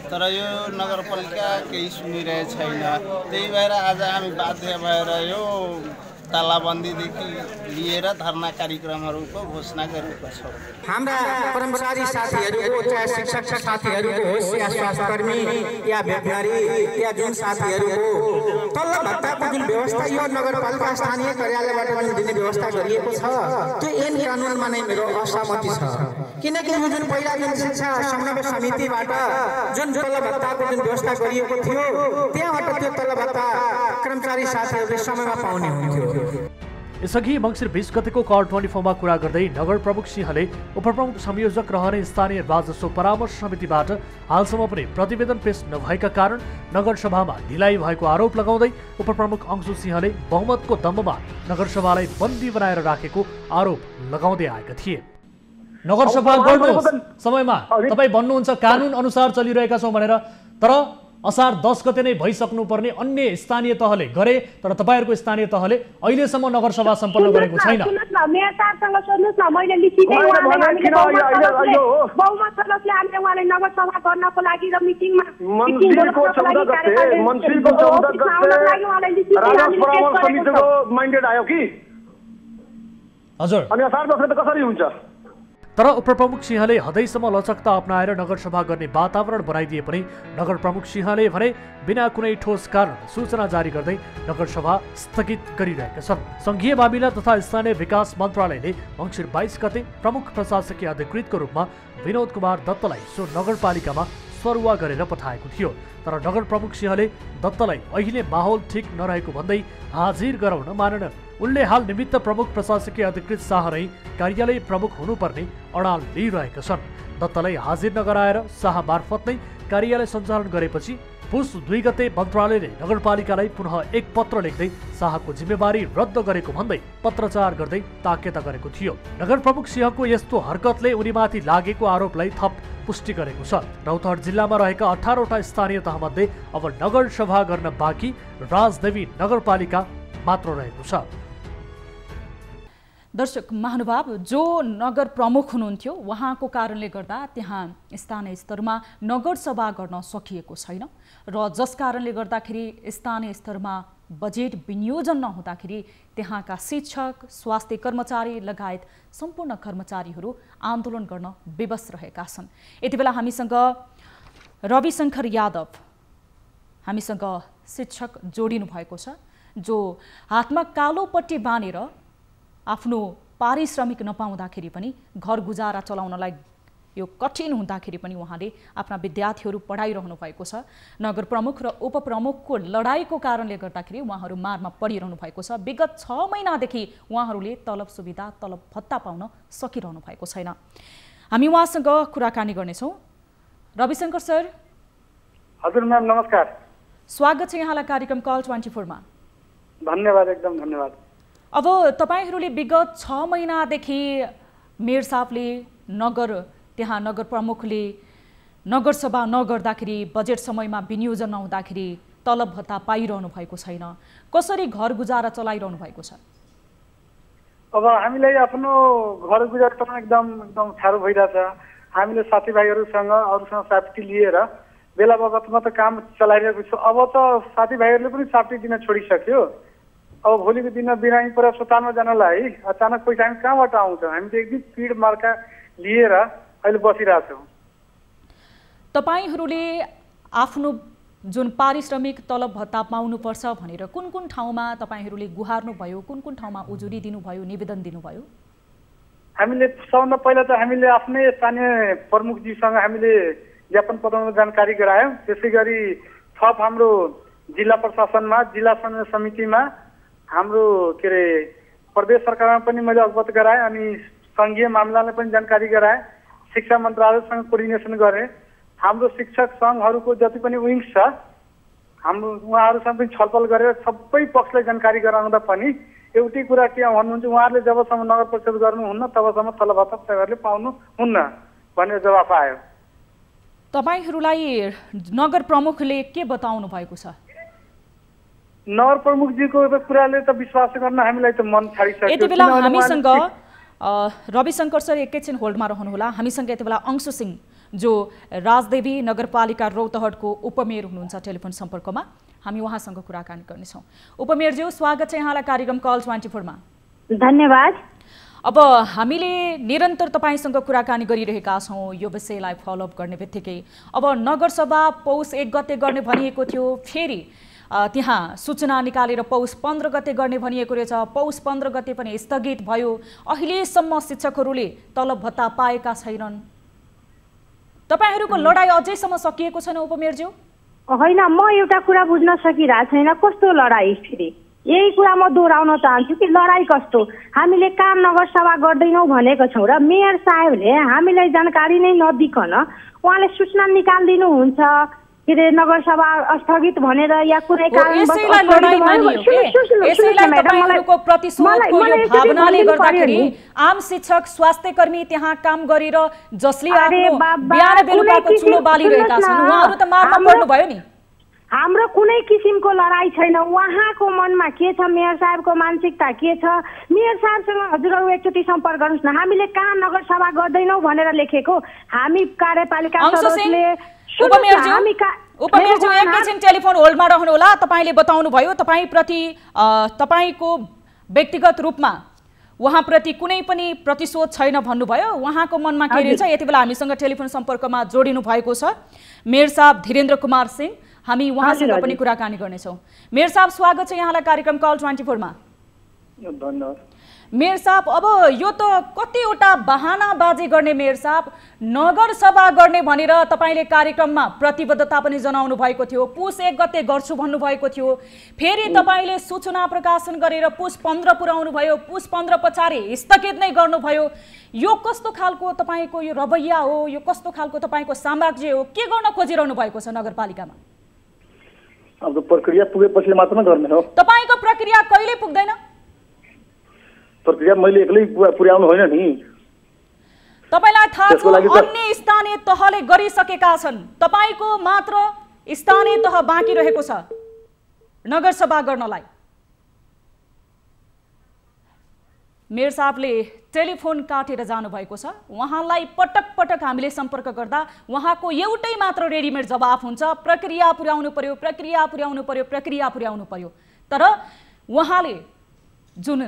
F: तर यो नगरपालिका केही सुनिरहेको छैन। त्यही भएर आज हामी बाध्य भएर यो तालाबन्दीदेखि लिएर धरना कार्यक्रमहरूको घोषणा गरेका छौँ।
G: हाम्रा कर्मचारी साथीहरूको, चाहे शिक्षक साथीहरूको होस् या स्वास्थ्यकर्मी या भेटनरी या जुन साथीहरूको तलब भत्ताको जुन व्यवस्था यो नगरपालिका स्थानीय कार्यालयबाट पनि दिने व्यवस्था गरिएको छ, त्यो ऐन कानुनमा नै मेरो असहमति छ। किनकि यो जुन पहिला जुन शिक्षा समन्वय समितिबाट जुन तलब भत्ताको जुन व्यवस्था गरिएको थियो, त्यहाँबाट त्यो तलब भत्ता कर्मचारी साथीहरूले समयमा पाउने हुन्थ्यो।
C: यसअघि मङ्सिर 20 गतेको कल 24 मा कुरा गर्दै नगर प्रमुख सिंहले उपप्रमुख संयोजक रहने स्थानीय राजस्व परामर्श समितिबाट हालसम्म पनि प्रतिवेदन पेश नभएका कारण नगरसभामा ढिलाइ भएको आरोप लगाउँदै उपप्रमुख अंशु सिंहले बहुमतको दम्बमा नगरसभालाई बन्दी बनाएर राखेको आरोप लगाउँदै आएका थिए। नगरसभा गर्नुहोस् समयमा तपाईँ भन्नुहुन्छ कानुन अनुसार चलिरहेका छौँ भनेर, तर असार 10 गते नै भइसक्नु पर्ने अन्य स्थानीय तहले गरे, तर तपाईहरुको स्थानीय तहले अहिलेसम्म नगरसभा सम्पन्न गरेको छैन।
H: मेयर साहबसँग सोध्नुस् न, मैले लिखितै उहाँले बहुमत सदस्यले हामीले उहाँले नगरसभा गर्नको लागि र मिटिङमा मन्त्रीको 14 गते राजस्व परामर्श समितिको म्यान्डेट आयो कि
C: हजुर,
H: अनि असार 10 गते कसरी हुन्छ?
C: तर उपप्रमुख सिंहले हदैसम्म लचकता अपनाएर नगरसभा गर्ने वातावरण बनाइदिए पनि नगर प्रमुख सिंहले भने बिना कुनै ठोस कारण सूचना जारी गर्दै नगरसभा स्थगित गरिरहेका छन्। संघीय मामिला तथा स्थानीय विकास मन्त्रालयले मङ्सिर 22 गते प्रमुख प्रशासकीय अधिकृतको रूपमा विनोद कुमार दत्तलाई सो नगरपालिकामा सरुवा गरेर पठाएको थियो। तर नगर प्रमुख सिंहले दत्तलाई अहिले माहौल ठिक नरहेको भन्दै हाजिर गराउन मानेनन्। उनले हाल निमित्त प्रमुख प्रशासकीय अधिकृत शाह नै कार्यालय प्रमुख हुनुपर्ने अडाल लिइरहेका छन्। दत्तलाई हाजिर नगराएर शाह मार्फत नै कार्यालय सञ्चालन गरेपछि पुस 2 गते मन्त्रालयले नगरपालिकालाई पुनः एक पत्र लेख्दै शाहको जिम्मेवारी रद्द गरेको भन्दै पत्रचार गर्दै ताकेता गरेको थियो। नगर प्रमुख सिंहको यस्तो हरकतले उनीमाथि लागेको आरोपलाई थप पुष्टि गरेको छ। रौतहट जिल्लामा रहेका 18 वटा स्थानीय तहमध्ये अब नगरसभा गर्न बाँकी राजदेवी नगरपालिका मात्र रहेको छ।
A: दर्शक महानुभाव, जो नगर प्रमुख हुनुहुन्थ्यो उहाँको कारणले गर्दा त्यहाँ स्थानीय स्तरमा नगरसभा गर्न सकिएको छैन र जस कारणले गर्दाखेरि स्थानीय स्तरमा बजेट विनियोजन नहुँदाखेरि त्यहाँका शिक्षक, स्वास्थ्य कर्मचारी लगायत सम्पूर्ण कर्मचारीहरू आन्दोलन गर्न विवश रहेका छन्। यति बेला हामीसँग रविशंकर यादव हामीसँग शिक्षक जोडिनु भएको छ, जो हातमा कालो पट्टी बाँधेर आफ्नो पारिश्रमिक नपाउँदाखेरि पनि घर गुजारा चलाउनलाई यो कठिन हुँदाखेरि पनि उहाँले आफ्ना विद्यार्थीहरू पढाइरहनु भएको छ। नगर प्रमुख र उपप्रमुखको लडाईँको कारणले गर्दाखेरि उहाँहरू मारमा परिरहनु भएको छ। विगत 6 महिनादेखि उहाँहरूले तलब सुविधा, तलब भत्ता पाउन सकिरहनु भएको छैन। हामी उहाँसँग कुराकानी गर्नेछौँ। रविशंकर सर।
I: हजुर म्याम, नमस्कार।
A: स्वागत छ यहाँलाई कार्यक्रम कल 24 मा।
I: धन्यवाद, एकदम धन्यवाद।
A: अब तपाईहरूले विगत 6 महिनादेखि मेयर साहबले त्यहाँ नगर प्रमुखले नगरसभा नगर्दाखेरि बजेट समयमा विनियोजन नहुँदाखेरि तलब भत्ता पाइरहनु भएको छैन। कसरी घर गुजारा चलाइरहनु भएको छ?
I: अब हामीलाई आफ्नो घर गुजारा चलाउन एकदम साह्रो भइरहेछ। हामीले साथीभाइहरूसँग अरूसँग साबिती लिएर बेला बखतमा त काम चलाइरहेको छु। अब त साथीभाइहरूले पनि साबिती दिन छोडिसक्यो। अब भोलिको दिनमा बिरामी पर अस्पतालमा जानलाई अचानक पैसा हामी कहाँबाट आउँछ? हामी त एकदम पिड मार्का लिएर अहिले बसिरहेछौँ।
A: तपाईहरूले आफ्नो जुन पारिश्रमिक तलब भत्ता पाउनुपर्छ भनेर कुन कुन ठाउँमा तपाईहरूले गुहार्नु भयो, कुन कुन ठाउँमा उजुरी दिनुभयो, निवेदन दिनुभयो?
I: हामीले सबभन्दा पहिला त हामीले आफ्नै स्थानीय प्रमुखजीसँग हामीले ज्ञापन पत्रामा जानकारी गरायौँ। त्यसै गरी थप हाम्रो जिल्ला प्रशासनमा, जिल्ला समितिमा, हाम्रो प्रदेश सरकारमा पनि मैले अवगत गराएँ अनि सङ्घीय मामलालाई पनि जानकारी गराएँ। शिक्षा मन्त्रालयसँग कोर्डिनेसन गरेँ। हाम्रो शिक्षक सङ्घहरूको जति पनि विङ्स छ हाम्रो उहाँहरूसँग पनि छलफल गरेर सबै पक्षलाई जानकारी गराउँदा पनि एउटै कुरा के भन्नुहुन्छ, उहाँहरूले जबसम्म नगर परिषद गर्नुहुन्न तबसम्म तलब भत्ता तपाईँहरूले पाउनुहुन्न भनेर जवाफ आयो।
A: तपाईहरूलाई नगर प्रमुखले के बताउनु भएको छ?
I: नगर प्रमुखजीको कुराले त विश्वास गर्न हामीलाई त मन छाडिसक्यो।
A: यति बेला हामीसँग रविशङ्कर सर एकैछिन होल्डमा रहनुहोला। हामीसँग यति बेला अंशु सिंह जो राजदेवी नगरपालिका रौतहटको उपमेयर हुनुहुन्छ टेलिफोन सम्पर्कमा। हामी उहाँसँग कुराकानी गर्नेछौँ। उपमेयरज्यू, स्वागत छ यहाँलाई कार्यक्रम कल 24 मा।
H: धन्यवाद।
A: अब हामीले निरन्तर तपाईसँग कुराकानी गरिरहेका छौँ यो विषयलाई फलोअप गर्ने बित्तिकै अब नगरसभा पौष 1 गते गर्ने भनिएको थियो, फेरि त्यहाँ सूचना निकालेर पौष 15 गते गर्ने भनिएको रहेछ। पौष 15 गते पनि स्थगित भयो। अहिलेसम्म शिक्षकहरूले तलब भत्ता पाएका छैनन्। तपाईहरूको लडाई अझैसम्म सकिएको छैन उपमेयरज्यू?
H: होइन, म एउटा कुरा बुझ्न सकिरहेको छैन। कस्तो लडाई? फेरि यही कुरा म दोहोऱ्याउन चाहन्छु कि लडाई कस्तो? हामीले काम नगरसभा गर्दैनौँ भनेको छौँ र मेयर साहेबले हामीलाई जानकारी नै नदिकन उहाँले सूचना निकालिदिनुहुन्छ नगरसभा स्थगित भनेर या कुनै कारणवश
A: आम शिक्षक स्वास्थ्य कर्मी त्यहाँ काम गरेर जसले आफ्नो बिहान बेलुकाको चुलो बालिरहेका छन् उहाँहरू त मारमा पर्नु भयो नि।
H: हाम्रो कुनै किसिमको लडाई छैन। उहाँको मनमा के छ, मेयर साहेबको मानसिकता के छ, मेयर साहेबसँग हजुरहरू एकचोटि सम्पर्क गर्नुहोस् न। हामीले कहाँ नगरसभा गर्दैनौँ भनेर लेखेको हामी कार्यपालिका सदस्यले।
A: उपमेयरज्यू एकैछिन टेलिफोन होल्डमा रहनुहोला। तपाईँले बताउनु भयो तपाईँको व्यक्तिगत रूपमा उहाँप्रति कुनै पनि प्रतिशोध छैन भन्नुभयो। उहाँको मनमा के रहेछ यति बेला हामीसँग टेलिफोन सम्पर्कमा जोडिनु भएको छ मेयर साहब धीरेन्द्र कुमार सिंह। हामी उहाँसँग पनि कुराकानी गर्नेछौँ। मेयर साहब, स्वागत छ यहाँलाई कार्यक्रम कल 24 मा।
I: धन्यवाद।
A: मेयर साहब, अब यो त कतिवटा बहानाबाजी गर्ने मेयर साहब, नगर सभा गर्ने भनेर तपाईले कार्यक्रममा प्रतिबद्धता पनि जनाउनु भएको थियो। पुस 1 गते गर्छु भन्नुभएको थियो। फेरि तपाईले सूचना प्रकाशन गरेर पुस 15 पुर्याउनु भयो। पुस 15 पछाडि स्थगित नै गर्नुभयो। यो कस्तो खालको तपाईको यो रवैया हो? यो कस्तो खालको तपाईको साम्राज्य हो? के गर्न खोजिरहनु भएको छ नगरपालिकामा?
J: अब प्रक्रिया पुगेपछि मात्र गर्ने हो।
A: तपाईको प्रक्रिया कहिले पुग्दैन?
J: प्रक्रिया मैले एक्लै पुर्याउनु होइन नि।
A: तपाईलाई थाहा छ अन्य स्थानीय तहले गरिसकेका छन्, तपाईको मात्र स्थानीय तह बाँकी रहेको छ नगरसभा गर्नलाई। मेयर साहबले टेलिफोन काटेर जानुभएको छ। उहाँलाई पटक पटक हामीले सम्पर्क गर्दा उहाँको एउटै मात्र रेडिमेड जवाफ हुन्छ, प्रक्रिया पुर्याउनु पर्यो, प्रक्रिया पुर्याउनु पर्यो, प्रक्रिया पुर्याउनु पर्यो। तर उहाँले जुन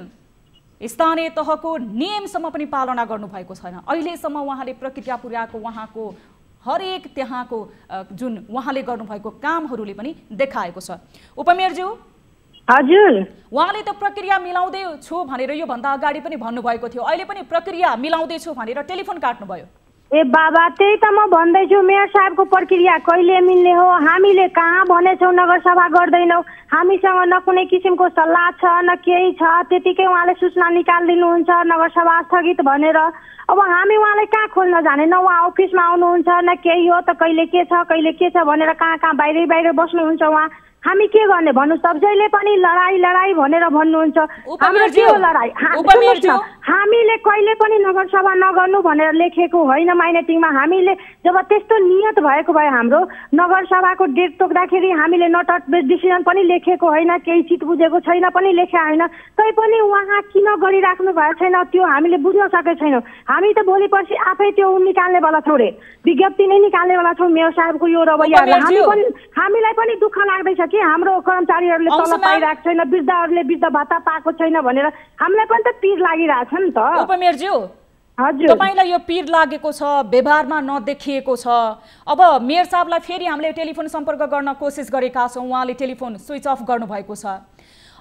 A: स्थानीय तहको नियमसम्म पनि पालना गर्नुभएको छैन। अहिलेसम्म उहाँले प्रक्रिया पुर्याएको उहाँको हरेक त्यहाँको जुन उहाँले गर्नुभएको कामहरूले पनि देखाएको छ। उपमेयरज्यू,
H: हजुर,
A: उहाँले त प्रक्रिया मिलाउँदै छु भनेर यो भन्दा अगाडि पनि भन्नुभएको थियो, अहिले पनि प्रक्रिया मिलाउँदै छु भनेर टेलिफोन काट्नुभयो।
H: ए बाबा, त्यही त म भन्दैछु मेयर साहेबको प्रक्रिया कहिले मिल्ने हो? हामीले कहाँ भनेछौँ नगरसभा गर्दैनौँ? हामीसँग न कुनै किसिमको सल्लाह छ न केही छ। त्यतिकै उहाँले सूचना निकालिदिनुहुन्छ नगरसभा स्थगित भनेर। अब हामी उहाँलाई कहाँ खोल्न जाने? न उहाँ अफिसमा आउनुहुन्छ न केही हो त। कहिले के छ भनेर कहाँ बाहिरै बस्नुहुन्छ उहाँ। हामी के गर्ने भन्नुहोस् त? जहिले पनि लडाई लडाई भनेर भन्नुहुन्छ, हाम्रो के हो लडाई? हामीले कहिले पनि नगरसभा नगर्नु भनेर लेखेको होइन माइनेटिङमा। हामीले जब त्यस्तो नियत भएको भए हाम्रो नगरसभाको डेट तोक्दाखेरि हामीले नट डिसिजन पनि लेखेको होइन, केही चित बुझेको छैन पनि लेखे होइन, तैपनि उहाँ किन गरिराख्नु भएको छैन त्यो हामीले बुझ्न सकेको छैनौँ। हामी त भोलि पर्सि आफै त्यो निकाल्नेवाला छौँ रे, विज्ञप्ति नै निकाल्नेवाला छौँ मेयर साहबको यो रवैयालाई। हामीलाई पनि दुःख लाग्दैछ कि हाम्रो कर्मचारीहरूले तलब पाइरहेको छैन, वृद्धहरूले वृद्ध भत्ता पाएको छैन भनेर हामीलाई पनि त पीर लागिरहेछ नि त।
A: उपमेयरज्यू, हजुर, तपाईलाई यो पीर लागेको छ, व्यवहारमा नदेखिएको छ। अब मेयर साहबलाई फेरि हामीले टेलिफोन सम्पर्क गर्न कोसिस गरेका छौँ, उहाँले टेलिफोन स्विच अफ गर्नुभएको छ।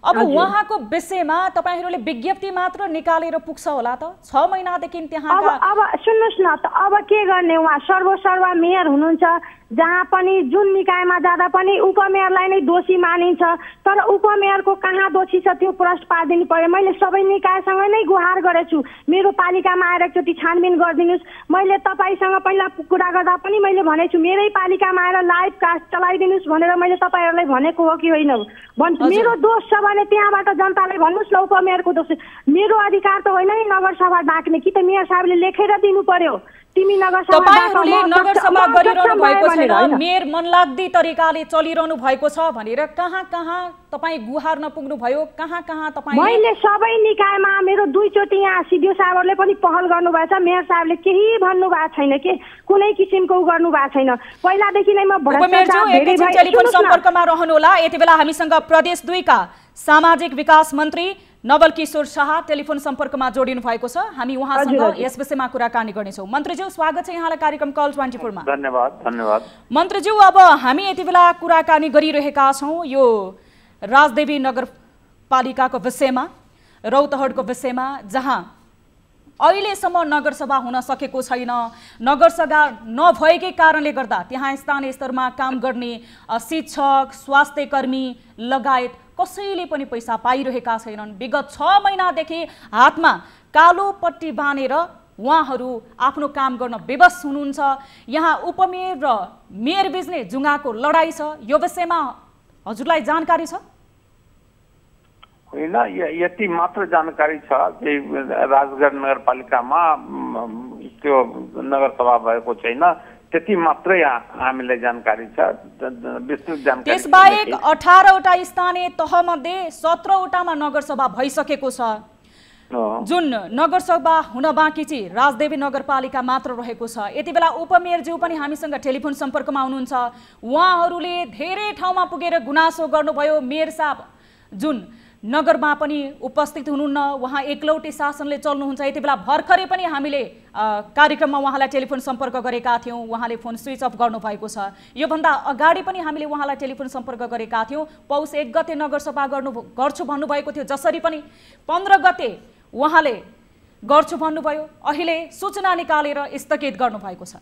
A: अब उहाँको विषयमा तपाईहरूले विज्ञप्ति मात्र निकालेर पुग्छ होला त? 6 महिनादेखि त्यहाँका
H: अब सुन्नुहोस् न त, अब के गर्ने? उहाँ सर्वसर्वा मेयर हुनुहुन्छ, जहाँ पनि जुन निकायमा जाँदा पनि उपमेयरलाई नै दोषी मानिन्छ, तर उपमेयरको कहाँ दोषी छ त्यो प्रश्न पारिदिनु पर्यो। मैले सबै निकायसँग नै गुहार गरेछु, मेरो पालिकामा आएर एकचोटि छानबिन गरिदिनुहोस्। मैले तपाईँसँग पहिला कुरा गर्दा पनि मैले भनेछु मेरै पालिकामा आएर लाइभ कास्ट चलाइदिनुहोस् भनेर मैले तपाईँहरूलाई भनेको हो कि होइन? मेरो दोष छ भने त्यहाँबाट जनताले भन्नुहोस् न, उपमेयरको दोष। मेरो अधिकार त होइन नि नगरसभा डाक्ने, कि त मेयर साहबले लेखेर दिनु पर्यो।
A: तपाईहरुले नगरसभा गरिरहनु भएको छैन, मेयर मनलाग्दी तरिकाले चलिरहनु भएको छ भनेर कहाँ कहाँ तपाई गुहार नपुग्नु भयो? कहाँ कहाँ तपाईले?
H: मैले सबै निकायमा मेरो 2 चोटि यहाँ सिडिओ साहबहरुले पनि पहल गर्नु भएको छ, मेयर साहबले केही भन्नु भएको छैन के कुनै किसिमको गर्नु भएको छैन। पहिलादेखि नै म भ्रष्टाचार धेरै भयो।
A: टेलिफोन सम्पर्कमा रहनु होला। यतिबेला हामीसँग प्रदेश 2 का सामाजिक विकास मन्त्री नवल किशोर शाह टेलिफोन सम्पर्कमा जोडिनु भएको छ। हामी उहाँसँग यस विषयमा कुराकानी गर्नेछौँ। मन्त्रीज्यू, स्वागत छ यहाँलाई कार्यक्रम कल 24 मा।
B: धन्यवाद। धन्यवाद
A: मन्त्रीज्यू, अब हामी यतिबेला कुराकानी गरिरहेका छौँ यो राजदेवी नगरपालिकाको विषयमा, रौतहटको विषयमा, जहाँ अहिलेसम्म नगरसभा हुन सकेको छैन। नगरसभा नभएकै कारणले गर्दा त्यहाँ स्थानीय स्तरमा काम गर्ने शिक्षक, स्वास्थ्यकर्मी लगायत कसैले पनि पैसा पाइरहेका छैनन्। विगत 6 महिनादेखि हातमा कालो पट्टी बाँधेर उहाँहरू आफ्नो काम गर्न बेबस हुनुहुन्छ। यहाँ उपमेयर र मेयर बीचले जुङ्गाको लडाई छ, यो विषयमा हजुरलाई जानकारी छ?
B: होइन, यति मात्र जानकारी छ कि राजगढ नगरपालिकामा त्यो नगरसभा भएको छैन, त्यति मात्रै हामीलाई जानकारी छ। विस्तृत जानकारी
A: त्यसबाहेक 18 वटा स्थानीय तहमध्ये 17 वटामा नगरसभा भइसकेको छ। जुन नगरसभा हुन बाँकी चाहिँ राजदेवी नगरपालिका मात्र रहेको छ। यति बेला उपमेयरज्यू पनि हामीसँग टेलिफोन सम्पर्कमा हुनुहुन्छ। उहाँहरूले धेरै ठाउँमा पुगेर गुनासो गर्नुभयो। मेयर साहब जुन नगरमा पनि उपस्थित हुनुहुन्न, उहाँ एकलौटे शासनले चल्नुहुन्छ। यति बेला भर्खरै पनि हामीले कार्यक्रममा उहाँलाई टेलिफोन सम्पर्क गरेका थियौँ, उहाँले फोन स्विच अफ गर्नुभएको छ। योभन्दा अगाडि पनि हामीले उहाँलाई टेलिफोन सम्पर्क गरेका थियौँ। पौष 1 गते नगरसभा गर्छु भन्नुभएको थियो, जसरी पनि 15 गते उहाँले गर्छु भन्नुभयो, अहिले सूचना निकालेर स्थगित गर्नुभएको छ।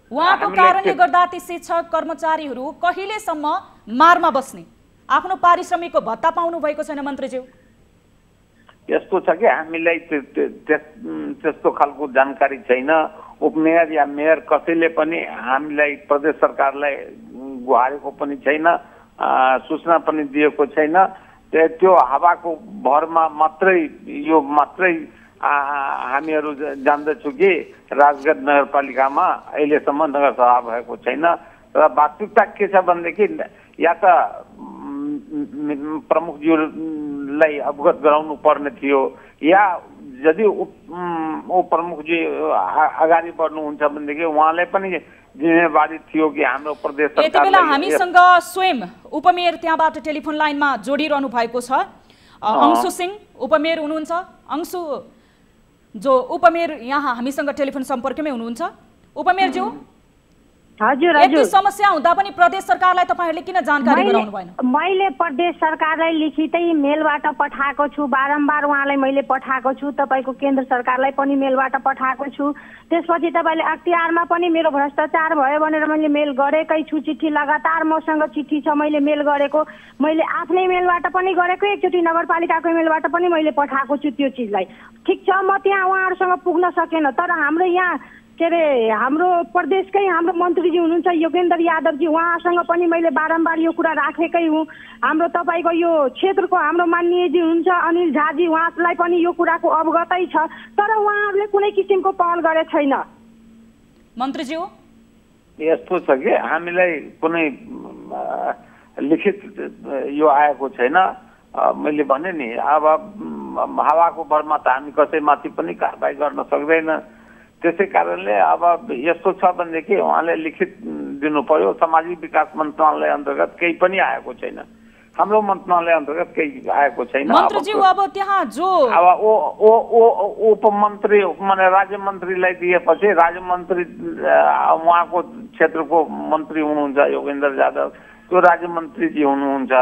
A: उहाँको कारणले गर्दा ती शिक्षक कर्मचारीहरू कहिलेसम्म मारमा बस्ने, आफ्नो पारिश्रमिकको भत्ता पाउनु भएको छैन? मन्त्रीज्यू,
B: यस्तो छ कि हामीलाई त्यस्तो खालको जानकारी छैन। उपमेयर या मेयर कसैले पनि हामीलाई प्रदेश सरकारलाई गुहारेको पनि छैन, सूचना पनि दिएको छैन। त्यो हावाको भरमा मात्रै यो मात्रै हामीहरू जान्दछौँ कि राजगढ नगरपालिकामा अहिलेसम्म नगरसभा भएको छैन। र वास्तविकता के छ भनेदेखि या त प्रमुखज्यूलाई अवगत गराउनु पर्ने थियो, या यदि प्रमुखजी अगाडि बढ्नुहुन्छ भनेदेखि उहाँलाई पनि जिम्मेवारी थियो कि हाम्रो प्रदेश सरकारले।
A: यति बेला हामीसँग स्वयं उपमेयर त्यहाँबाट टेलिफोन लाइनमा जोडिरहनु भएको छ। अंशु सिंह उपमेयर हुनुहुन्छ। अंशु जो उपमेयर यहाँ हामीसँग टेलिफोन सम्पर्कमै हुनुहुन्छ। उपमेयरज्यू,
H: हजुर
A: यति समस्या हुँदा पनि प्रदेश सरकारलाई तपाईहरुले किन जानकारी गराउनु भएन?
H: मैले प्रदेश सरकारलाई लिखितै मेलबाट पठाएको छु, बारम्बार उहाँलाई मैले पठाएको छु, तपाईको केन्द्र सरकारलाई पनि मेलबाट पठाएको छु। त्यसपछि तपाईले अख्तियारमा पनि मेरो भ्रष्टाचार भयो भनेर मैले मेल गरेकै छु। चिठी लगातार मसँग चिठी छ, मैले मेल गरेको, मैले आफ्नै मेलबाट पनि गरेको, एकचोटि नगरपालिकाको मेलबाट पनि मैले पठाएको छु त्यो चिजलाई। ठीक छ, म त्यहाँ उहाँहरुसँग पुग्न सकेन, तर हाम्रो यहाँ के अरे हाम्रो प्रदेशकै हाम्रो मन्त्रीजी हुनुहुन्छ योगेन्द्र यादवजी, उहाँसँग पनि मैले बारम्बार यो कुरा राखेकै हुँ। हाम्रो तपाईँको यो क्षेत्रको हाम्रो माननीयजी हुनुहुन्छ अनिल झाजी, उहाँलाई पनि यो कुराको अवगतै छ, तर उहाँहरूले कुनै किसिमको पहल गरे छैन।
A: मन्त्रीज्यू
K: यस्तो छ कि हामीलाई कुनै लिखित यो आएको छैन। मैले भने नि अब हावाको भरमा त हामी कसैमाथि पनि कारबाही गर्न सक्दैन। त्यसै कारणले अब यस्तो छ भनेदेखि उहाँले लिखित दिनु पर्यो। सामाजिक विकास मन्त्रालय अन्तर्गत केही पनि आएको छैन, हाम्रो मन्त्रालय अन्तर्गत केही आएको छैन।
A: मन्त्रीज्यू अब त्यहाँ जो
K: अब उपमन्त्री माने राज्य मन्त्रीलाई दिएपछि राज्य मन्त्री उहाँको क्षेत्रको मन्त्री हुनुहुन्छ योगेन्द्र यादव, त्यो राज्य मन्त्रीजी हुनुहुन्छ,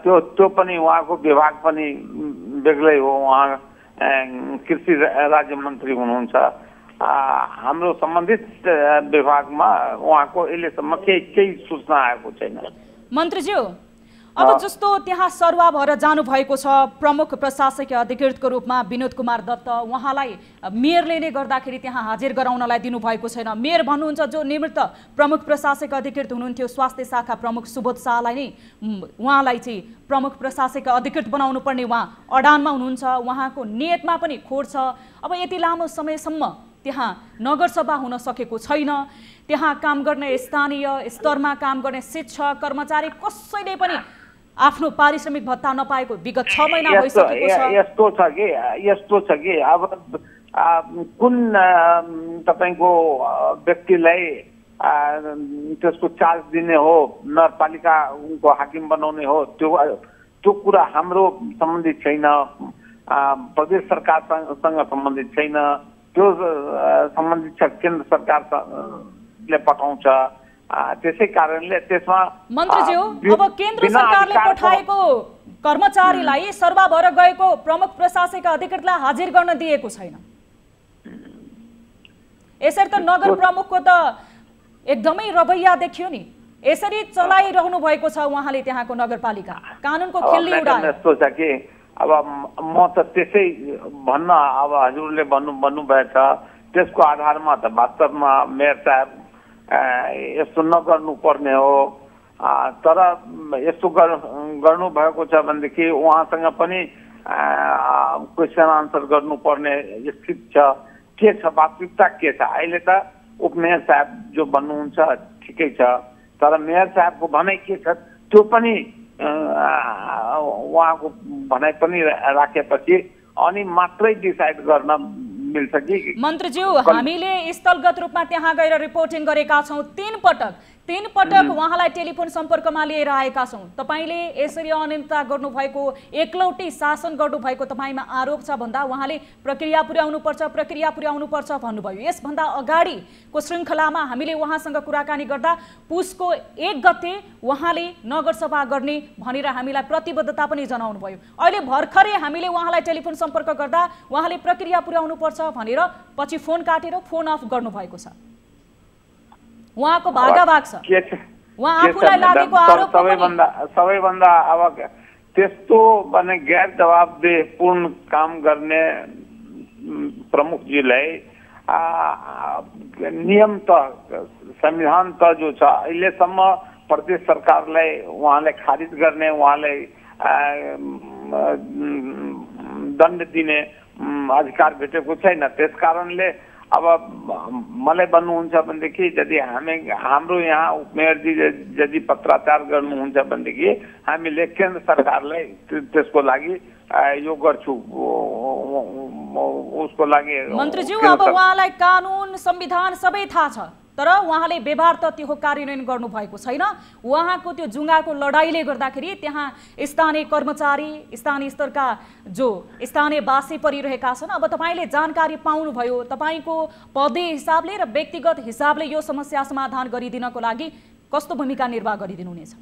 K: त्यो पनि उहाँको विभाग पनि बेग्लै हो, उहाँ कृषि राज्य मन्त्री हुनुहुन्छ। हाम्रो सम्बन्धित विभागमा उहाँको अहिलेसम्म केही सूचना आएको छैन।
A: मन्त्रीज्यू अब जस्तो त्यहाँ सरुवा भएर जानुभएको छ प्रमुख प्रशासकीय अधिकृतको रूपमा विनोद कुमार दत्त, उहाँलाई मेयरले नै गर्दाखेरि त्यहाँ हाजिर गराउनलाई दिनुभएको छैन। मेयर भन्नुहुन्छ जो निवृत्त प्रमुख प्रशासकीय अधिकृत हुनुहुन्थ्यो स्वास्थ्य शाखा प्रमुख सुबोध शाहलाई नै उहाँलाई चाहिँ प्रमुख प्रशासकीय अधिकृत बनाउनु पर्ने उहाँ अडानमा हुनुहुन्छ, उहाँको नियतमा पनि खोट छ। अब यति लामो समयसम्म त्यहाँ नगरसभा हुन सकेको छैन, त्यहाँ काम गर्ने स्थानीय स्तरमा काम गर्ने शिक्षक कर्मचारी कसैले पनि आफ्नो पारिश्रमिक भत्ता नपाएको विगत 6 महिना भइसकेको छ।
K: यस्तो छ कि अब कुन तपाईको व्यक्तिलाई त्यसको चार्ज दिने हो, नगरपालिका उनको हाकिम बनाउने हो, त्यो कुरा हाम्रो सम्बन्धित छैन, प्रदेश सरकारसँग सम्बन्धित छैन, त्यो सम्बन्धित छ केन्द्र सरकारले पठाउँछ। त्यसै कारणले त्यसमा
A: मन्त्रीज्यू अब केन्द्र सरकारले पठाएको कर्मचारीलाई सर्वा भएर गएको प्रमुख प्रशासकीय अधिकृतलाई हाजिर गर्न दिएको छैन। यसरी त नगर प्रमुखको त एकदमै रवैया देखियो नि, यसरी चलाइरहनु भएको छ उहाँले त्यहाँको नगरपालिका, कानुनको खिल्ली उडायो।
K: यस्तो छ कि अब म त त्यसै भन्न अब हजुरले भन्नुभएछ त्यसको आधारमा त वास्तवमा मेयर साहब यस्तो नगर्नु पर्ने हो, तर यस्तो गर्नु भएको छ भनेदेखि उहाँसँग पनि क्वेसन आन्सर गर्नुपर्ने स्थिति छ। के छ वास्तविकता के छ? अहिले त उपमेयर साहब जो भन्नुहुन्छ ठिकै छ, तर मेयर साहबको भनाइ के छ त्यो पनि उहाँको भनाइ पनि राखेपछि अनि मात्रै डिसाइड गर्न मिल्छ कि।
A: मन्त्रीज्यू हामीले स्थलगत रूपमा त्यहाँ गएर रिपोर्टिङ गरेका छौँ, तीन पटक उहाँलाई टेलिफोन सम्पर्कमा लिएर आएका छौँ। तपाईले यसरी अनियमितता गर्नुभएको, एकलौटी शासन गर्नुभएको तपाईमा आरोप छ भन्दा उहाँले प्रक्रिया पुर्याउनु पर्छ भन्नुभयो। यसभन्दा अगाडिको श्रृङ्खलामा हामीले उहाँसँग कुराकानी गर्दा पुसको 1 गते उहाँले नगरसभा गर्ने भनेर हामीलाई प्रतिबद्धता पनि जनाउनु भयो। अहिले भर्खरै हामीले उहाँलाई टेलिफोन सम्पर्क गर्दा उहाँले प्रक्रिया पुर्याउनु पर्छ भनेर पछि फोन काटेर फोन अफ गर्नुभएको छ। उहाँको भागाभाग छ, उहाँ आफूलाई लागेको आरोप
K: सबैभन्दा अब त्यस्तो भने गैर जवाबदेहपूर्ण काम गर्ने प्रमुखजीलाई नियम त संविधान त जो छ अहिलेसम्म प्रदेश सरकारलाई उहाँलाई खारिज गर्ने, उहाँलाई दण्ड दिने अधिकार भेटेको छैन। त्यस कारणले अब मलाई भन्नुहुन्छ भनेदेखि यदि हाम्रो यहाँ उपमेयरजी यदि पत्राचार गर्नुहुन्छ भनेदेखि हामीले केन्द्र सरकारलाई त्यसको लागि यो गर्छु, उसको लागि।
A: मन्त्रीज्यू अब उहाँलाई कानुन संविधान सबै थाहा छ, तर उहाँले व्यवहार त त्यो कार्यान्वयन गर्नु भएको छैन। उहाँको त्यो जुङ्गाको लडाईले गर्दाखेरि त्यहाँ स्थानीय कर्मचारी, स्थानीय स्तरका जो स्थानीयवासी परिरहेका छन्। अब तपाईले जानकारी पाउनुभयो, तपाईको पदे हिसाबले र व्यक्तिगत हिसाबले यो समस्या समाधान गरिदिनको लागि कस्तो भूमिका निर्वाह गरिदिनुहुनेछ?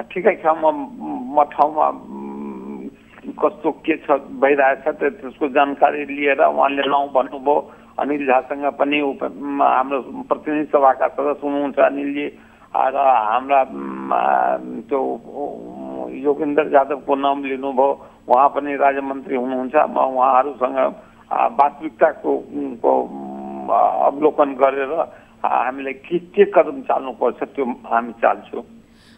K: ठिकै छ, म ठाउँमा कस्तो के छ भइरहेछ त्यसको जानकारी लिएर उहाँले भन्नुभयो। अनिल झासँग पनि हाम्रो प्रतिनिधि सभाका सदस्य हुनुहुन्छ अनिलजी, र हाम्रा त्यो योगेन्द्र यादवको नाम लिनुभयो, उहाँ पनि राज्य मन्त्री हुनुहुन्छ। म उहाँहरूसँग वास्तविकताको अवलोकन गरेर हामीलाई के कदम चाल्नुपर्छ त्यो हामी चाल्छौँ।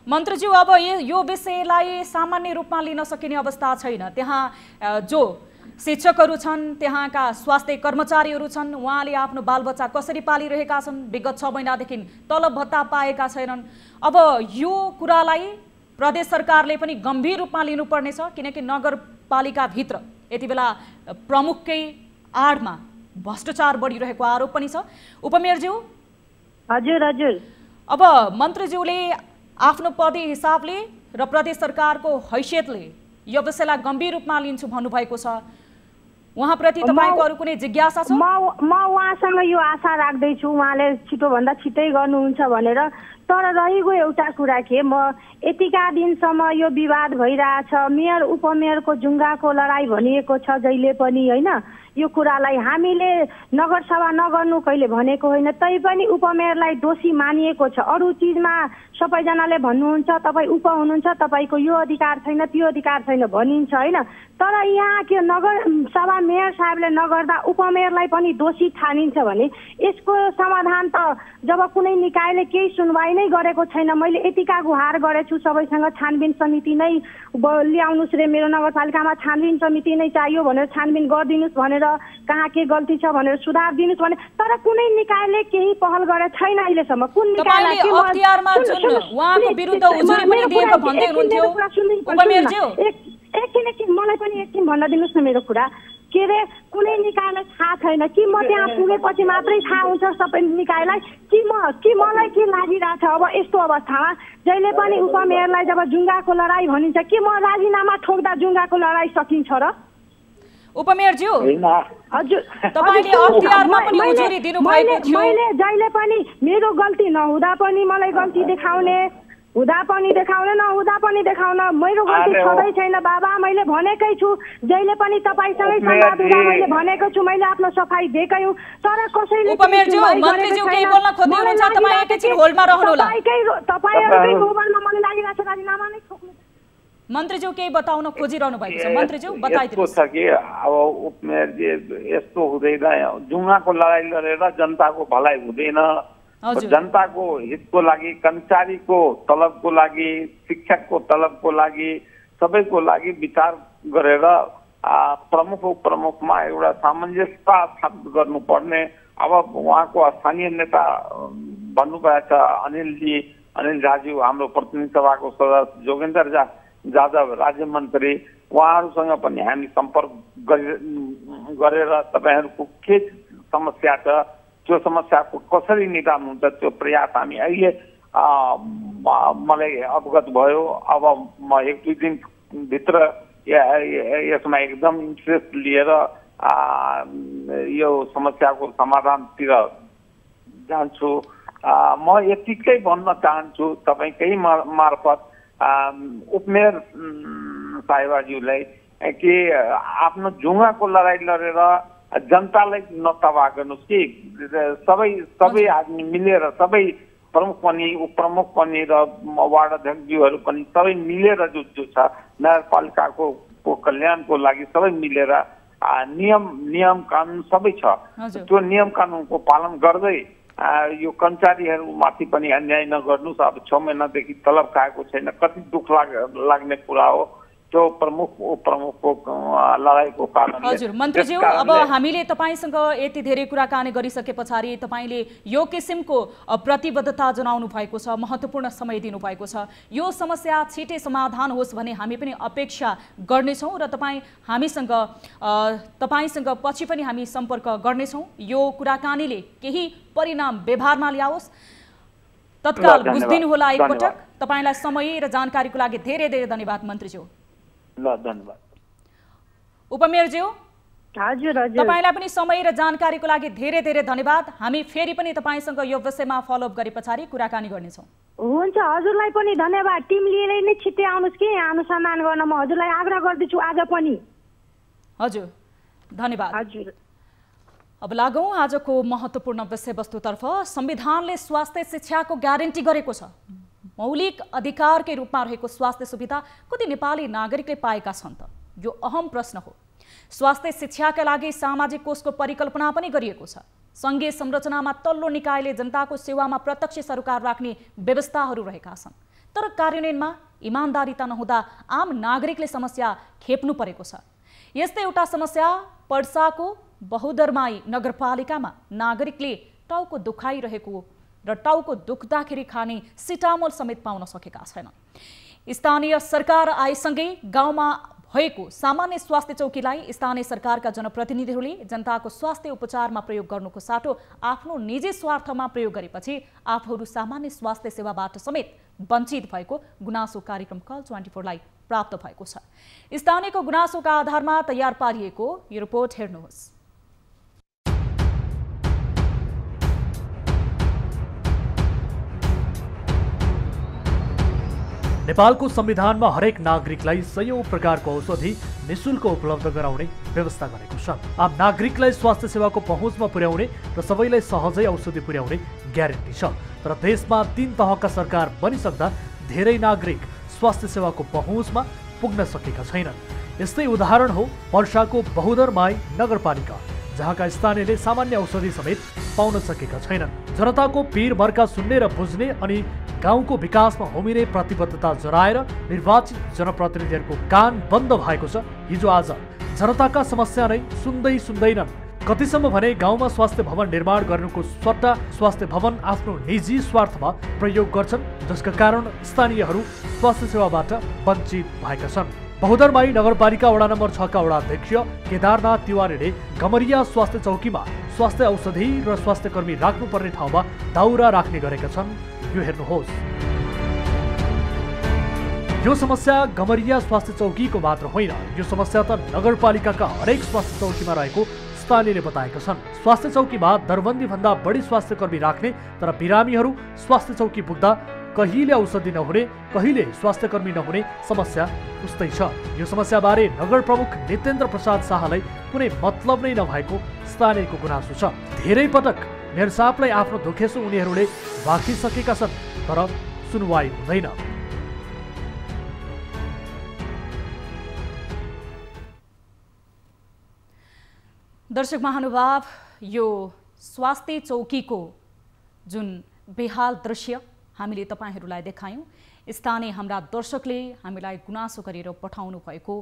A: मन्त्रीज्यू, अब यो विषयलाई सामान्य रूपमा लिन सकिने अवस्था छैन। त्यहाँ जो शिक्षकहरू छन्, त्यहाँका स्वास्थ्य कर्मचारीहरू छन्, उहाँले आफ्नो बालबच्चा कसरी पालिरहेका छन्, विगत 6 महिनादेखि तलब भत्ता पाएका छैनन्। अब यो कुरालाई प्रदेश सरकारले पनि गम्भीर रूपमा लिनुपर्नेछ, किनकि नगरपालिकाभित्र यति बेला प्रमुखकै आडमा भ्रष्टाचार बढिरहेको आरोप पनि छ। उपमेयरज्यू।
H: हजुर हजुर।
A: अब मन्त्रीज्यूले आफ्नो पदे हिसाबले र प्रदेश सरकारको हैसियतले यो विषयलाई गम्भीर रूपमा लिन्छु भन्नुभएको छ। उहाँप्रति तपाईँको अरू कुनै जिज्ञासा छ?
H: म उहाँसँग यो आशा राख्दैछु उहाँले छिटोभन्दा छिटै गर्नुहुन्छ भनेर। तर रहेको एउटा कुरा के, म यतिका दिनसम्म यो विवाद भइरहेछ, मेयर उपमेयरको जुङ्गाको लडाई भनिएको छ जहिले पनि, होइन? यो कुरालाई हामीले नगरसभा नगर्नु कहिले भनेको होइन, तैपनि उपमेयरलाई दोषी मानिएको छ। अरू चिजमा सबैजनाले भन्नुहुन्छ तपाईँ उप हुनुहुन्छ, तपाईँको यो अधिकार छैन त्यो अधिकार छैन भनिन्छ, होइन? तर यहाँ के नगरसभा मेयर साहबले नगर्दा उपमेयरलाई पनि दोषी ठानिन्छ भने यसको समाधान त जब कुनै निकायले केही सुनवाई नै गरेको छैन। मैले यतिका गुहार गरेछु सबैसँग, छानबिन समिति नै ल्याउनुहोस् रे, मेरो नगरपालिकामा छानबिन समिति नै चाहियो भनेर छानबिन गरिदिनुहोस् भनेर, कहाँ के गल्ती छ भनेर सुधार दिनुहोस् भने, तर कुनै निकायले केही पहल गरेको छैन अहिलेसम्म। कुन निकायले
A: अख्तियारमा जुन उहाँको विरुद्ध उजुरी पनि दिएको भन्दै हुनुहुन्थ्यो उपमेयरज्यू?
H: एकछिन मलाई पनि एकछिन भन्न दिनुहोस् न मेरो कुरा। के अरे कुनै निकायलाई थाहा छैन कि म त्यहाँ पुगेपछि मात्रै थाहा हुन्छ सबै निकायलाई कि मलाई के लागिरहेछ अब यस्तो अवस्थामा? जहिले पनि उपमेयरलाई जब जुङ्गाको लडाई भनिन्छ कि म राजीनामा ठोक्दा जुङ्गाको लडाई सकिन्छ र?
A: उपमेयरज्यू,
H: हजुर,
A: तपाईले अख्तियारमा पनि उजुरी दिनुभएको थियो।
H: मैले जहिले पनि मेरो गल्ती नहुँदा पनि मलाई गल्ती देखाउने, हुँदा पनि देखाउन, नहुँदा पनि देखाउन, मेरो गल्ती छँदै छैन बाबा। मैले भनेकै छु जहिले पनि तपाईसँगै संवाद हुँदा मैले भनेको छु, मैले आफ्नो सफाई दिएकै हुँ। तर कसैले
A: उपमेयरज्यू, मन्त्रीज्यू केही बोल्न खोज्दै हुनुहुन्छ, तपाई एकैछिन होल्डमा रहनु होला।
H: तपाईहरुकै मोबाइलमा मलाई लागिरहेछ राजीनामा नै ठोक्नु।
A: मन्त्रीज्यू केही बताउन खोजिरहनु भएको छ, मन्त्रीज्यू बताइदिनुहोस्।
K: यस्तो छ कि अब उपमेयरजी यस्तो हुँदैन, जुङ्गाको लडाई लडेर जनताको भलाइ हुँदैन। जनताको हितको लागि, कर्मचारीको तलबको लागि, शिक्षकको तलबको लागि, सबैको लागि विचार गरेर प्रमुखमा एउटा सामञ्जस्यता स्थापित गर्नुपर्ने। अब उहाँको स्थानीय नेता भन्नुभएको छ अनिल राजु, हाम्रो प्रतिनिधि सभाको सदस्य जोगेन्द्र जादव राज्य मन्त्री, उहाँहरूसँग पनि हामी सम्पर्क गरेर तपाईँहरूको के समस्या छ, त्यो समस्याको कसरी निदान हुन्छ त्यो प्रयास हामी अहिले मलाई अवगत भयो। अब म 1-2 दिनभित्र यसमा एकदम इन्ट्रेस्ट लिएर यो समस्याको समाधानतिर जान्छु। म यतिकै भन्न चाहन्छु तपाईँकै मार्फत उपमेयर साहेबज्यूलाई कि आफ्नो जुङ्गाको लडाई लडेर जनतालाई नतबाह गर्नुहोस् कि सबै आदमी मिलेर, सबै प्रमुख पनि उपप्रमुख पनि र वार्ड अध्यक्षज्यूहरू पनि सबै मिलेर जो छ नगरपालिकाको कल्याणको लागि सबै मिलेर नियम कानुन सबै छ, त्यो नियम कानुनको पालन गर्दै यो कर्मचारीहरूमाथि पनि अन्याय नगर्नुहोस्। अब 6 महिनादेखि तलब खाएको छैन, कति दुःख लाग्ने कुरा हो त्यो प्रमुख उपप्रमुखको लडाईको कारण।
A: हजुर मन्त्रीज्यू, अब हामीले तपाईसँग यति धेरै कुराकानी गरिसके पछाडि तपाईले यो किसिमको प्रतिबद्धता जनाउनु भएको छ, महत्त्वपूर्ण समय दिनु भएको छ। यो समस्या छिटै समाधान होस् भन्ने हामी पनि अपेक्षा गर्नेछौँ र तपाईसँग पछि पनि हामी सम्पर्क गर्नेछौँ। यो कुराकानीले केही परिणाम व्यवहारमा ल्याओस्, तत्काल बुझिदिनु होला एकपटक। तपाईलाई समय र जानकारीको लागि धेरै धेरै धन्यवाद मन्त्रीज्यू।
K: धन्यवाद।
A: उपमेयरज्यू,
H: हजुर हजुर,
A: तपाईलाई पनि समय र जानकारीको लागि धेरै धेरै धन्यवाद। हामी फेरि पनि तपाईसँग यो विषयमा फलोअप गरे पछाडि कुराकानी गर्नेछौँ।
H: हुन्छ, हजुरलाई पनि धन्यवाद। टिम लिएर नै छिट्टै आउनुहोस् कि अनुसन्धान गर्न म हजुरलाई आग्रह गर्दैछु आज पनि।
A: हजुर धन्यवाद।
H: हजुर,
A: अब लागौँ आजको महत्त्वपूर्ण विषयवस्तुतर्फ। संविधानले स्वास्थ्य शिक्षाको ग्यारेन्टी गरेको छ। मौलिक अधिकारकै रूपमा रहेको स्वास्थ्य सुविधा कति नेपाली नागरिकले पाएका छन् त? यो अहम प्रश्न हो। स्वास्थ्य शिक्षाका लागि सामाजिक कोषको परिकल्पना पनि गरिएको छ। सङ्घीय संरचनामा तल्लो निकायले जनताको सेवामा प्रत्यक्ष सरकार राख्ने व्यवस्थाहरू रहेका छन्, तर कार्यान्वयनमा इमानदारीता नहुँदा आम नागरिकले समस्या खेप्नु परेको छ। यस्तै एउटा समस्या पर्साको बहुदरमाई नगरपालिकामा नागरिकले टाउको दुखाइरहेको र टाउको दुख्दाखेरि खाने सिटामोल समेत पाउन सकेका छैनन्। स्थानीय सरकार आएसँगै गाउँमा भएको सामान्य स्वास्थ्य चौकीलाई स्थानीय सरकारका जनप्रतिनिधिहरूले जनताको स्वास्थ्य उपचारमा प्रयोग गर्नुको साटो आफ्नो निजी स्वार्थमा प्रयोग गरेपछि आफूहरू सामान्य स्वास्थ्य सेवाबाट समेत वञ्चित भएको गुनासो कार्यक्रम कल 24 लाई प्राप्त भएको छ। स्थानीयको गुनासोका आधारमा तयार पारिएको यो रिपोर्ट हेर्नुहोस्।
C: नेपालको संविधानमा हरेक नागरिकलाई सयौं प्रकारको औषधि निशुल्क उपलब्ध गराउने व्यवस्था गरेको छ। आम नागरिकलाई स्वास्थ्य सेवाको पहुँचमा पुर्याउने र सबैलाई सहजै औषधि पुर्याउने ग्यारेन्टी छ। तर देशमा 3 तहका सरकार बनिसक्दा धेरै नागरिक स्वास्थ्य सेवाको पहुँचमा पुग्न सकेका छैनन्। यस्तै उदाहरण हो पर्साको बहुदरमाई नगरपालिका, जहाँका स्थानीयले सामान्य औषधि समेत पाउन सकेका छैनन्। जनताको पीर मर्का सुन्ने र बुझ्ने अनि गाउँको विकासमा होमिने प्रतिबद्धता जनाएर निर्वाचित जनप्रतिनिधिहरूको कान बन्द भएको छ। हिजो आज जनताका समस्या नै सुन्दैनन्। कतिसम्म भने गाउँमा स्वास्थ्य भवन निर्माण गर्नुको सट्टा स्वास्थ्य भवन आफ्नो निजी स्वार्थमा प्रयोग गर्छन्, जसका कारण स्थानीयहरू स्वास्थ्य सेवाबाट वञ्चित भएका छन्। बहुदरमाई नगरपालिका वडा नम्बर 6 का वडा अध्यक्ष केदारनाथ तिवारीले गमरिया स्वास्थ्य चौकीमा स्वास्थ्य औषधि र स्वास्थ्य कर्मी राख्नुपर्ने ठाउँमा दाउरा राख्ने गरेका छन्। यो हेर्नुहोस्। यो समस्या गमरिया स्वास्थ्य चौकीको मात्र होइन, यो समस्या त नगरपालिकाका हरेक स्वास्थ्य चौकीमा रहेको स्थानीयले बताएका छन्। स्वास्थ्य चौकीमा दरबन्दी भन्दा बढी स्वास्थ्य कर्मी राख्ने, तर बिरामीहरू स्वास्थ्य चौकी पुग्दा कहिले औषधि नहुने, कहिले स्वास्थ्य कर्मी नहुने समस्या उस्तै छ। यो समस्याबारे नगर प्रमुख नितेन्द्र प्रसाद शाहलाई कुनै मतलब नै नभएको स्थानीयको गुनासो छ। धेरै पटक मेयर साहबलाई आफ्नो दुखेसो उनीहरूले भाकिसकेका छन्, तर सुनवाई हुँदैन।
A: दर्शक महानुभाव, यो स्वास्थ्य चौकीको जुन बेहाल दृश्य हामीले तपाईहरूलाई देखायौँ, स्थानीय हाम्रा दर्शकले हामीलाई गुनासो गरेर पठाउनु भएको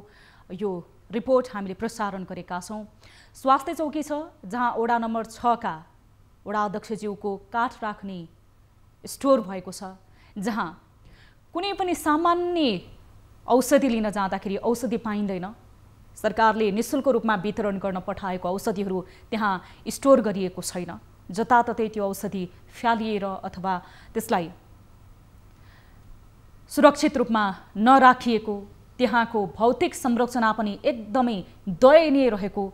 A: यो रिपोर्ट हामीले प्रसारण गरेका छौँ। स्वास्थ्य चौकी छ जहाँ वडा नम्बर 6 का वडा अध्यक्षज्यूको काठ राख्ने स्टोर भएको छ, जहाँ कुनै पनि सामान्य औषधि लिन जाँदाखेरि औषधि पाइँदैन। सरकारले निःशुल्क रूपमा वितरण गर्न पठाएको औषधिहरू त्यहाँ स्टोर गरिएको छैन। जताततै त्यो औषधि फ्यालिएर अथवा त्यसलाई सुरक्षित रूपमा नराखिएको, त्यहाँको भौतिक संरचना पनि एकदमै दयनीय रहेको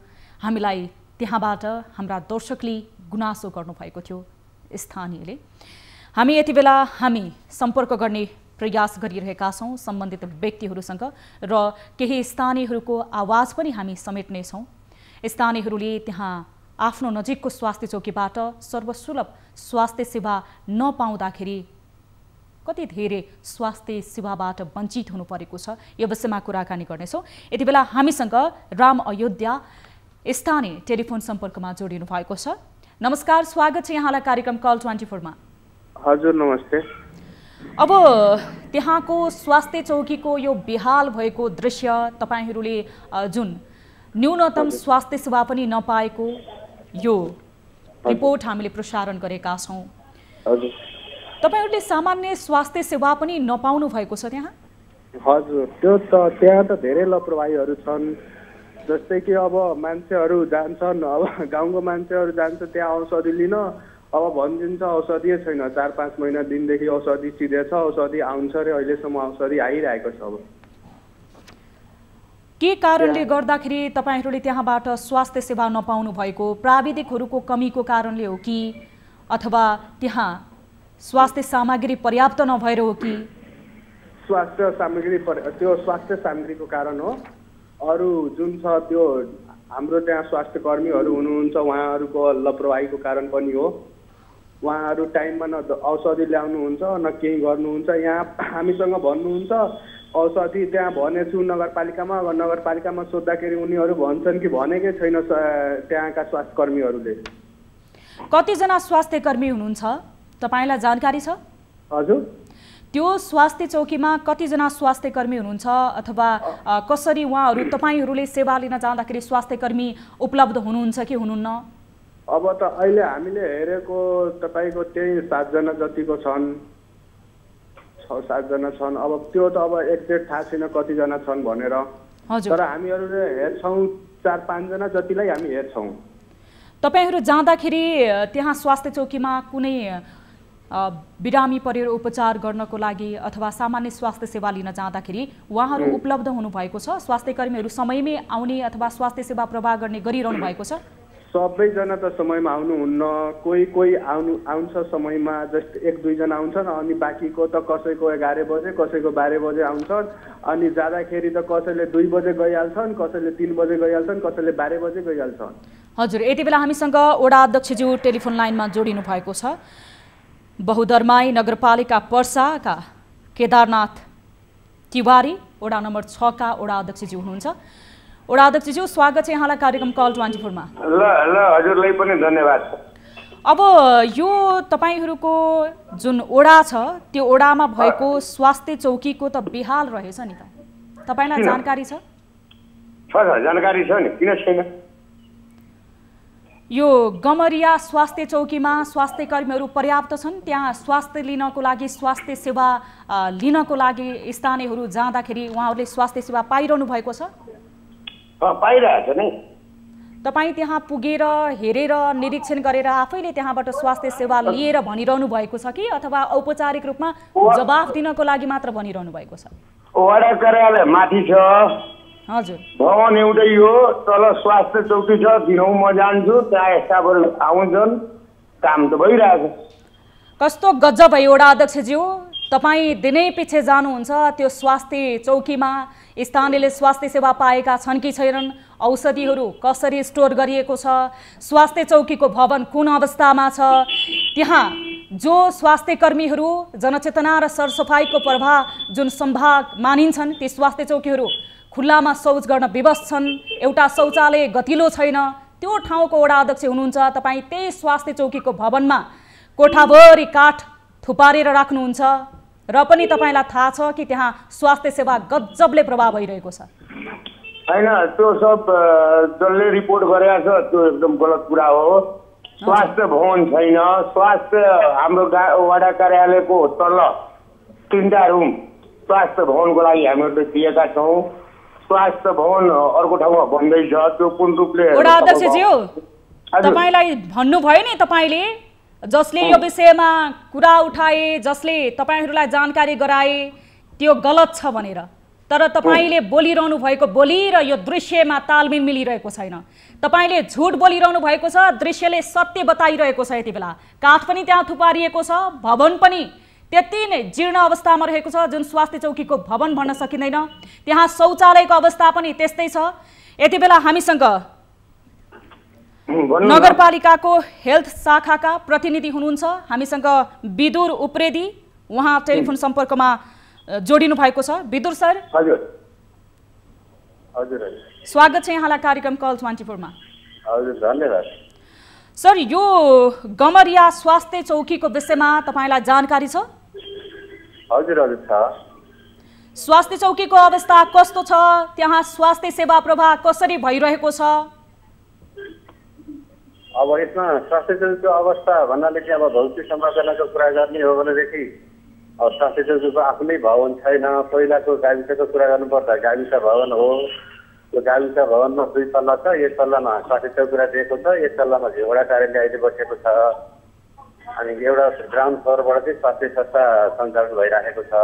A: हामीलाई त्यहाँबाट हाम्रा दर्शकले गुनासो गर्नुभएको थियो स्थानीयले। हामी यति बेला सम्पर्क गर्ने प्रयास गरिरहेका छौँ सम्बन्धित व्यक्तिहरूसँग र केही स्थानीयहरूको आवाज पनि हामी समेट्नेछौँ। स्थानीयहरूले त्यहाँ आफ्नो नजिकको स्वास्थ्य चौकीबाट सर्वसुलभ स्वास्थ्य सेवा नपाउँदाखेरि कति धेरै स्वास्थ्य सेवाबाट वञ्चित हुनु परेको छ, यो विषयमा कुराकानी गर्नेछौँ। यति बेला हामीसँग राम अयोध्या स्थानीय टेलिफोन सम्पर्कमा जोडिनु भएको छ। नमस्कार, स्वागत छ यहाँलाई कार्यक्रम कल 24 मा।
L: हजुर नमस्ते।
A: अब त्यहाँको स्वास्थ्य चौकीको यो बेहाल भएको दृश्य, तपाईहरूले जुन न्यूनतम स्वास्थ्य सेवा पनि नपाएको यो रिपोर्ट हामीले प्रसारण गरेका छौँ।
L: हजुर,
A: तपाईहरूले सामान्य स्वास्थ्य सेवा पनि नपाउनु भएको छ त्यहाँ?
L: हजुर, त्यो त त्यहाँ त धेरै लापरवाहीहरू छन्। जस्तै कि अब मान्छेहरू जान्छन्, अब गाउँको मान्छेहरू जान्छ त्यहाँ औषधि लिन, अब भनिदिन्छ औषधि छैन, 4-5 महिना दिनदेखि औषधि सिधेछ, औषधि आउँछ रे, अहिलेसम्म औषधि आइरहेको छ। अब
A: के कारणले गर्दाखेरि तपाईहरूले त्यहाँबाट स्वास्थ्य सेवा नपाउनु भएको? प्राविधिकहरूको कमीको कारणले हो कि अथवा त्यहाँ स्वास्थ्य सामग्री पर्याप्त नभएर हो कि?
L: स्वास्थ्य सामग्रीको कारण हो। अरू जुन छ त्यो हाम्रो त्यहाँ स्वास्थ्य कर्मीहरू हुनुहुन्छ, उहाँहरूको लापरवाहीको कारण पनि हो। उहाँहरू टाइममा न औषधि ल्याउनुहुन्छ न केही गर्नुहुन्छ। यहाँ हामीसँग भन्नुहुन्छ औषधि त्यहाँ भनेछु नगरपालिकामा। अब नगरपालिकामा सोद्धाखेरि उनीहरू भन्छन् कि भनेकै छैन त्यहाँका स्वास्थ्य कर्मीहरूले।
A: कतिजना स्वास्थ्य कर्मी हुनुहुन्छ तपाईँलाई जानकारी छ?
L: हजुर,
A: त्यो स्वास्थ्य चौकीमा कतिजना स्वास्थ्य कर्मी हुनुहुन्छ अथवा कसरी उहाँहरू तपाईँहरूले सेवा लिन जाँदाखेरि स्वास्थ्य कर्मी उपलब्ध हुनुहुन्छ कि हुनुहुन्न?
L: अब त अहिले हामीले हेरेको तपाईँको त्यही 7 जना जतिको छन्, 6-7 जना छन्। अब त्यो त अब एक्ज्याक्ट थाहा छैन कतिजना छन् भनेर, तर हामीहरूले हेर्छौँ 4-5 जना जतिलाई हामी हेर्छौँ।
A: तपाईहरू जाँदाखेरि त्यहाँ स्वास्थ्य चौकीमा कुनै बिरामी परेर उपचार गर्नको लागि अथवा सामान्य स्वास्थ्य सेवा लिन जाँदाखेरि उहाँहरू उपलब्ध हुनुभएको छ? स्वास्थ्य कर्मीहरू समयमै आउने अथवा स्वास्थ्य सेवा प्रवाह गर्ने गरिरहनु भएको छ?
L: सबैजना त समयमा आउनुहुन्न, कोही आउँछ समयमा, जस्ट 1-2 जना आउँछन्, अनि बाँकीको त कसैको 11 बजे कसैको 12 बजे आउँछन्। अनि जाँदाखेरि त कसैले 2 बजे गइहाल्छन्, कसैले 3 बजे गइहाल्छन्, कसैले 12 बजे गइहाल्छन्।
A: हजुर, यति बेला हामीसँग वडा अध्यक्षज्यू टेलिफोन लाइनमा जोडिनु भएको छ। बहुदरमाई नगरपालिका पर्साका केदारनाथ तिवारी वडा नम्बर 6 का वडा अध्यक्षज्यू हुनुहुन्छ। वडा अध्यक्षज्यू, स्वागत छ यहाँलाई कार्यक्रम कल 24 मा।
M: ल हजुरलाई पनि धन्यवाद।
A: अब यो तपाईहरूको जुन वडा छ त्यो वडामा भएको स्वास्थ्य चौकीको त बेहाल रहेछ नि त, तपाईलाई जानकारी छ?
M: जानकारी छ नि, किन छैन?
A: यो गमरिया स्वास्थ्य चौकीमा स्वास्थ्य कर्मीहरू पर्याप्त छन्? त्यहाँ स्वास्थ्य लिनको लागि, स्वास्थ्य सेवा लिनको लागि स्थानीयहरू जाँदाखेरि उहाँहरूले स्वास्थ्य सेवा पाइरहनु भएको छ?
M: पाइरहेछ नि।
A: तपाईँ त्यहाँ पुगेर हेरेर निरीक्षण गरेर आफैले त्यहाँबाट स्वास्थ्य सेवा लिएर भनिरहनु भएको छ कि अथवा औपचारिक रूपमा जवाफ दिनको लागि मात्र भनिरहनु भएको छ?
M: वडा कार्यालय माथि छ।
A: हजुर,
M: भवन एउटै हो, तल स्वास्थ्य चौकी छ। दिनौ म जान्छु, त्यहाँ स्टाफहरू आउँछन्, काम त भइरहेछ।
A: कस्तो गजब है वडा अध्यक्षज्यू, तपाईँ दिनै पछि जानुहुन्छ त्यो स्वास्थ्य चौकीमा, स्थानीयले स्वास्थ्य सेवा पाएका छन् कि छैनन्, औषधिहरू कसरी स्टोर गरिएको छ, स्वास्थ्य चौकीको भवन कुन अवस्थामा छ, त्यहाँ जो स्वास्थ्य कर्मीहरू जनचेतना र सरसफाइको प्रभाव जुन सम्भाग मानिन्छन् ती स्वास्थ्य चौकीहरू खुल्लामा शौच गर्न विवश छन्, एउटा शौचालय गतिलो छैन, त्यो ठाउँको वडा अध्यक्ष हुनुहुन्छ तपाईँ। त्यही स्वास्थ्य चौकीको भवनमा कोठाभरि काठ थुपारेर राख्नुहुन्छ र पनि तपाईँलाई थाहा छ कि त्यहाँ स्वास्थ्य सेवा गजबले प्रभाव भइरहेको छ।
M: हैन, त्यो सब जसले रिपोर्ट गरेको छ त्यो एकदम गलत कुरा हो। स्वास्थ्य भवन छैन। स्वास्थ्य हाम्रो वडा कार्यालयको तल 3टा रुम स्वास्थ्य भवनको लागि हामीहरूले दिएका छौँ। स्वास्थ्य भवन अर्को ठाउँमा बन्दैछ, त्यो कुन रूपले?
A: वडा अध्यक्षज्यू, तपाईँलाई भन्नुभयो नि, तपाईँले जसले यो विषयमा कुरा उठाए, जसले तपाईहरूलाई जानकारी गराए त्यो गलत छ भनेर, तर तपाईँले बोलिरहनु भएको बोली र यो दृश्यमा तालमेल मिलिरहेको छैन। तपाईँले झुट बोलिरहनु भएको छ, दृश्यले सत्य बताइरहेको छ। यति बेला काठ पनि त्यहाँ थुपारिएको छ, भवन पनि त्यति नै जीर्ण अवस्थामा रहेको छ जुन स्वास्थ्य चौकीको भवन भन्न सकिँदैन। त्यहाँ शौचालयको अवस्था पनि त्यस्तै छ। यति बेला हामीसँग नगरपालिकाको हेल्थ शाखाका प्रतिनिधि हुनुहुन्छ, हामीसँग विदुर उप्रेती, उहाँ टेलिफोन सम्पर्कमा जोडिनु भएको छ। विदुर सर,
M: हजुर हजुर,
A: स्वागत छ यहाँलाई कार्यक्रम कल 24 मा।
M: हजुर, धन्यवाद
A: सर। यो गमरिया स्वास्थ्य चौकीको विषयमा तपाईलाई जानकारी छ?
M: हजुर हजुर छ।
A: स्वास्थ्य चौकीको अवस्था कस्तो छ? त्यहाँ स्वास्थ्य सेवा प्रवाह कसरी भइरहेको छ?
J: अब यसमा स्वास्थ्य चौकीको अवस्था भन्नाले चाहिँ अब भौतिक संरचनाको कुरा गर्ने हो भनेदेखि अब स्वास्थ्य चौकीको आफ्नै भवन छैन। पहिलाको गाविसको कुरा गर्नुपर्दा गाविस भवन हो। त्यो गाविस भवनमा 2 तल्ला छ। एक तल्लामा स्वास्थ्य चौकी राखिएको छ, एक तल्लामा वडा कार्यालय अहिले बसेको छ। अनि एउटा ग्राउन्ड फ्लोरबाट चाहिँ स्वास्थ्य संस्था सञ्चालन भइरहेको छ।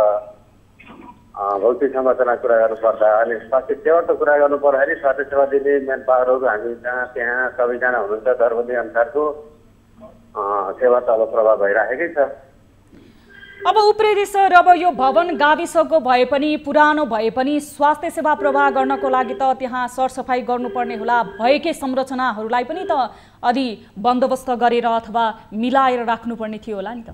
J: भौतिक संरचनाको कुरा गर्नुपर्दा अनि स्वास्थ्य सेवाको कुरा गर्नु पर्दाखेरि स्वास्थ्य सेवा दिने मेन पावरहरू हामी त्यहाँ सबैजना हुनुहुन्छ। दरबन्दी अनुसारको सेवा त अब प्रभाव भइरहेकै छ।
A: अब उप्रेती सर, अब यो भवन गाविसको भए पनि पुरानो भए पनि स्वास्थ्य सेवा प्रवाह गर्नको लागि त त्यहाँ सरसफाइ गर्नुपर्ने होला। भएकै संरचनाहरूलाई पनि त अलि बन्दोबस्त गरेर अथवा मिलाएर राख्नुपर्ने थियो होला नि त।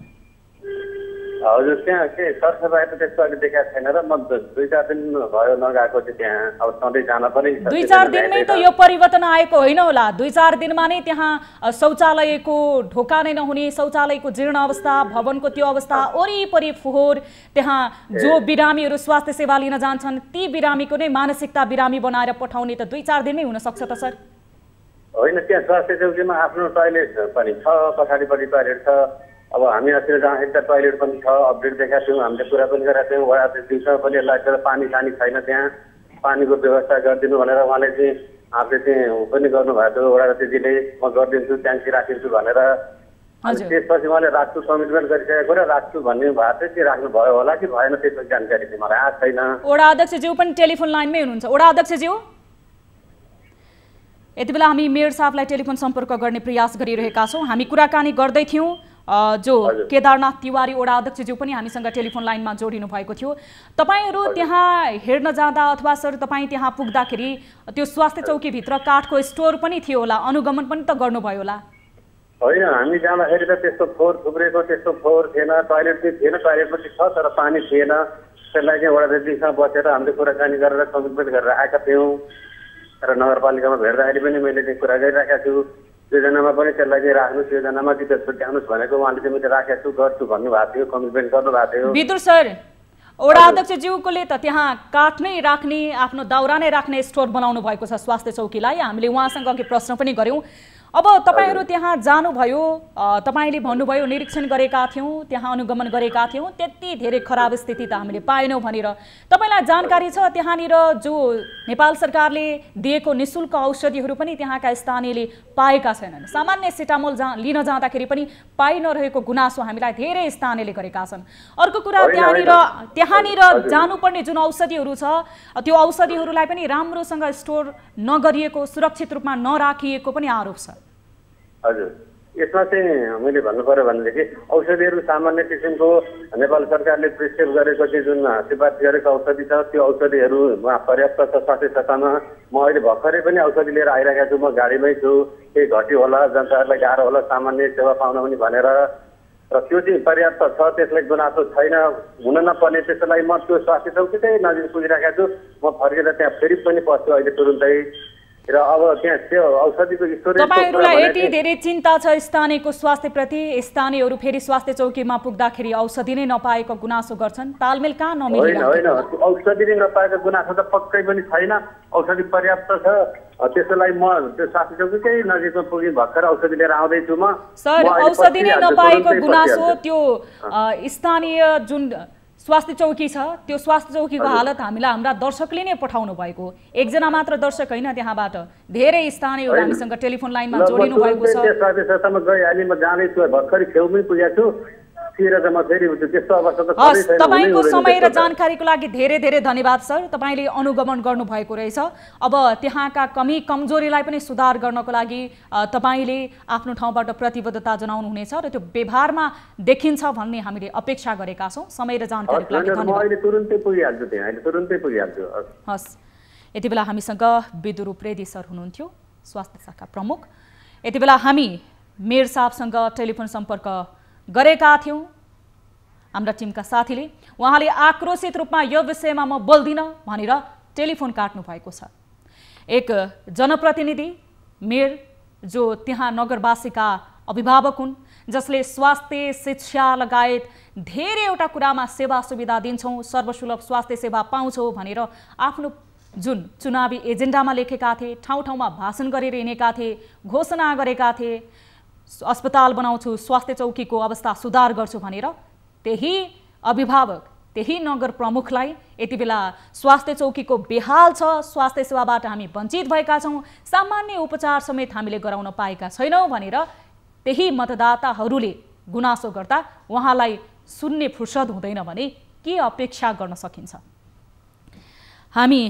J: हजुर त्यहाँ के सरसफाइ त त्यस्तो अहिले देखाएको छैन र म 2-4 दिन भयो नगएको चाहिँ त्यहाँ अब सधैँ जान पनि
A: 2-4 दिनमै त यो परिवर्तन आएको होइन होला 2-4 दिनमा नै त्यहाँ शौचालयको ढोका नै नहुने शौचालयको जीर्ण अवस्था भवनको त्यो अवस्था वरिपरि फोहोर त्यहाँ जो बिरामीहरू स्वास्थ्य सेवा लिन जान्छन् ती बिरामीको नै मानसिकता बिरामी बनाएर पठाउने त 2-4 दिनमै हुन सक्छ त सर
J: होइन त्यहाँ स्वास्थ्य चौकीमा आफ्नो टोयलेट पनि छ पछाडिपट्टि टोयलेट छ अब हामी अस्ति जहाँ एउटा टोयलेट पनि छ अपडेट देखाएको थियौँ हामीले कुरा पनि गरेका थियौँ वडा अध्यक्षसँग पनि यसलाई पानी छैन त्यहाँ पानीको व्यवस्था गरिदिनु भनेर उहाँले चाहिँ आफूले चाहिँ पनि गर्नुभएको थियो वडा अध्यक्षले म गरिदिन्छु ट्याङ्की राखिदिन्छु भनेर त्यसपछि उहाँले राख्छु कमिटमेन्ट गरिसकेको र राख्छु भन्ने भएको थियो के राख्नु भयो होला कि भएन त्यसको जानकारी चाहिँ मलाई आएको छैन
A: वडा अध्यक्षज्यू पनि टेलिफोन लाइनमै हुनुहुन्छ वडा अध्यक्षज्यू यति बेला हामी मेयर साहबलाई टेलिफोन सम्पर्क गर्ने प्रयास गरिरहेका छौँ हामी कुराकानी गर्दै थियौँ जो केदारनाथ तिवारी वडा अध्यक्षज्यू पनि हामीसँग टेलिफोन लाइनमा जोडिनु भएको थियो तपाईहरू त्यहाँ हेर्न जाँदा अथवा सर तपाईँ त्यहाँ पुग्दाखेरि त्यो स्वास्थ्य चौकीभित्र काठको स्टोर पनि थियो होला अनुगमन पनि त गर्नुभयो होला
J: होइन हामी जाँदाखेरि त त्यस्तो फोहोर थुप्रेको त्यस्तो फोहोर थिएन टोयलेट चाहिँ थिएन टोयलेट पनि छ तर पानी थिएन त्यसलाई चाहिँ वडा अध्यक्षसँग बसेर हामीले कुराकानी गरेर कमिटमेन्ट गरेर आएका थियौँ र नगरपालिकामा भेट्दाखेरि पनि मैले चाहिँ कुरा गरिराखेको छु योजनामा पनि त्यसलाई चाहिँ राख्नुहोस् योजनामा कि त छुट्याउनुहोस् भनेको उहाँले चाहिँ मैले राखेको छु गर्छु भन्नुभएको थियो कमिटमेन्ट गर्नुभएको थियो
A: विदुर सर वडा अध्यक्षज्यूकोले त त्यहाँ काठ नै राख्ने आफ्नो दाउरा नै राख्ने स्टोर बनाउनु भएको छ स्वास्थ्य चौकीलाई हामीले उहाँसँग अघि प्रश्न पनि गर्यौँ अब तपाईहरू त्यहाँ जानुभयो तपाईले भन्नुभयो निरीक्षण गरेका थियौँ त्यहाँ अनुगमन गरेका थियौँ त्यति धेरै खराब स्थिति त हामीले पाएनौँ भनेर तपाईलाई जानकारी छ त्यहाँनिर जो नेपाल सरकारले दिएको निशुल्क औषधिहरू पनि त्यहाँका स्थानीयले पाएका छैनन् सामान्य सिटामोल लिन जाँदाखेरि पनि पाइ नरहेको गुनासो हामीलाई धेरै स्थानीयले गरेका छन् अर्को कुरा त्यहाँनिर जानुपर्ने जुन औषधिहरू छ त्यो औषधिहरूलाई पनि राम्रोसँग स्टोर नगरिएको सुरक्षित रूपमा नराखिएको पनि आरोप छ
J: हजुर यसमा चाहिँ मैले भन्नु पर्यो भनेदेखि औषधिहरू सामान्य किसिमको नेपाल सरकारले प्रिस्क्राइब गरेको चाहिँ जुन सिफारिस गरेको औषधि छ त्यो औषधिहरूमा पर्याप्त छ स्वास्थ्य संस्थामा म अहिले भर्खरै पनि औषधि लिएर आइरहेको छु म गाडीमै छु केही घट्यो होला जनताहरूलाई गाह्रो होला सामान्य सेवा पाउन पनि भनेर र त्यो चाहिँ पर्याप्त छ त्यसलाई गुनासो छैन हुन नपर्ने त्यसलाई म त्यो स्वास्थ्य चौकीकै नजिक पुगिरहेको छु म फर्केर त्यहाँ फेरि पनि पस्छु अहिले तुरुन्तै र अब त्यहाँ त्यो औषधिको स्टोरेज
A: तपाईहरुलाई यति धेरै चिन्ता छ स्थानीयको स्वास्थ्य प्रति स्थानीयहरू फेरि स्वास्थ्य चौकीमा पुग्दाखेरि औषधि नै नपाएको गुनासो गर्छन् तालमेल कहाँ नमिलिरहेको
J: होइन औषधि नै नपाएको गुनासो त पक्कै पनि छैन औषधि पर्याप्त छ त्यसैलाई म त्यो स्वास्थ्य चौकीकै नजिकमा पुगी भर्खर औषधि लिएर आउँदै छु म
A: सर औषधि नै नपाएको गुनासो त्यो स्थानीय जुन स्वास्थ्य चौकी छ त्यो स्वास्थ्य चौकीको हालत हामीलाई हाम्रा दर्शकले नै पठाउनु भएको एकजना मात्र दर्शक होइन त्यहाँबाट धेरै स्थानीयहरू हामीसँग टेलिफोन लाइनमा जोडिनु भएको छ
J: स्वास्थ्य संस्थामा गइहालेँ म जाँदै छु भर्खरै छेउमै पुगेको छु
A: तपाईको समय र जानकारीको लागि धेरै धेरै धन्यवाद सर तपाईले अनुगमन गर्नु भएको रहेछ अब त्यहाँका कमी कमजोरीलाई पनि सुधार गर्नको लागि तपाईले आफ्नो ठाउँबाट प्रतिबद्धता जनाउनु हुनेछ र त्यो व्यवहारमा देखिन्छ भन्ने हामीले अपेक्षा गरेका छौं समय र जानकारीको लागि धन्यवाद
J: अहिले तुरुन्तै पुगिहाल्छु त्यहाँ अहिले तुरुन्तै पुगिहाल्छु
A: हस् यति बेला हामीसँग विदुर उप्रेती सर हुनुहुन्थ्यो स्वास्थ्य शाखा प्रमुख यति बेला हामी मेयर साहबसँग टेलिफोन सम्पर्क गरेका थियौं हाम्रा टिमका साथीले उहाँले आक्रोशित रूपमा यो विषयमा म बोल्दिन भनेर टेलिफोन काट्नु भएको छ एक जनप्रतिनिधि मेयर जो त्यहाँ नगरवासीका अभिभावक हुन् जसले स्वास्थ्य शिक्षा लगायत धेरैवटा कुरामा सेवा सुविधा दिन्छौं सर्वसुलभ स्वास्थ्य सेवा पाउँछौं भनेर आफ्नो जुन चुनावी एजेन्डामा लेखेका थिए ठाउँ ठाउँमा भाषण गरेर हिँडेका थिए घोषणा गरेका थिए अस्पताल बनाउँछु स्वास्थ्य चौकीको अवस्था सुधार गर्छु भनेर त्यही अभिभावक त्यही नगर प्रमुखलाई यति बेला स्वास्थ्य चौकीको बेहाल छ स्वास्थ्य सेवाबाट हामी वञ्चित भएका छौं सामान्य उपचार समेत हामीले गराउन पाएका छैनौं भनेर त्यही मतदाताहरूले गुनासो गर्दा उहाँलाई सुन्ने फुर्सद हुँदैन भने के अपेक्षा गर्न सकिन्छ हामी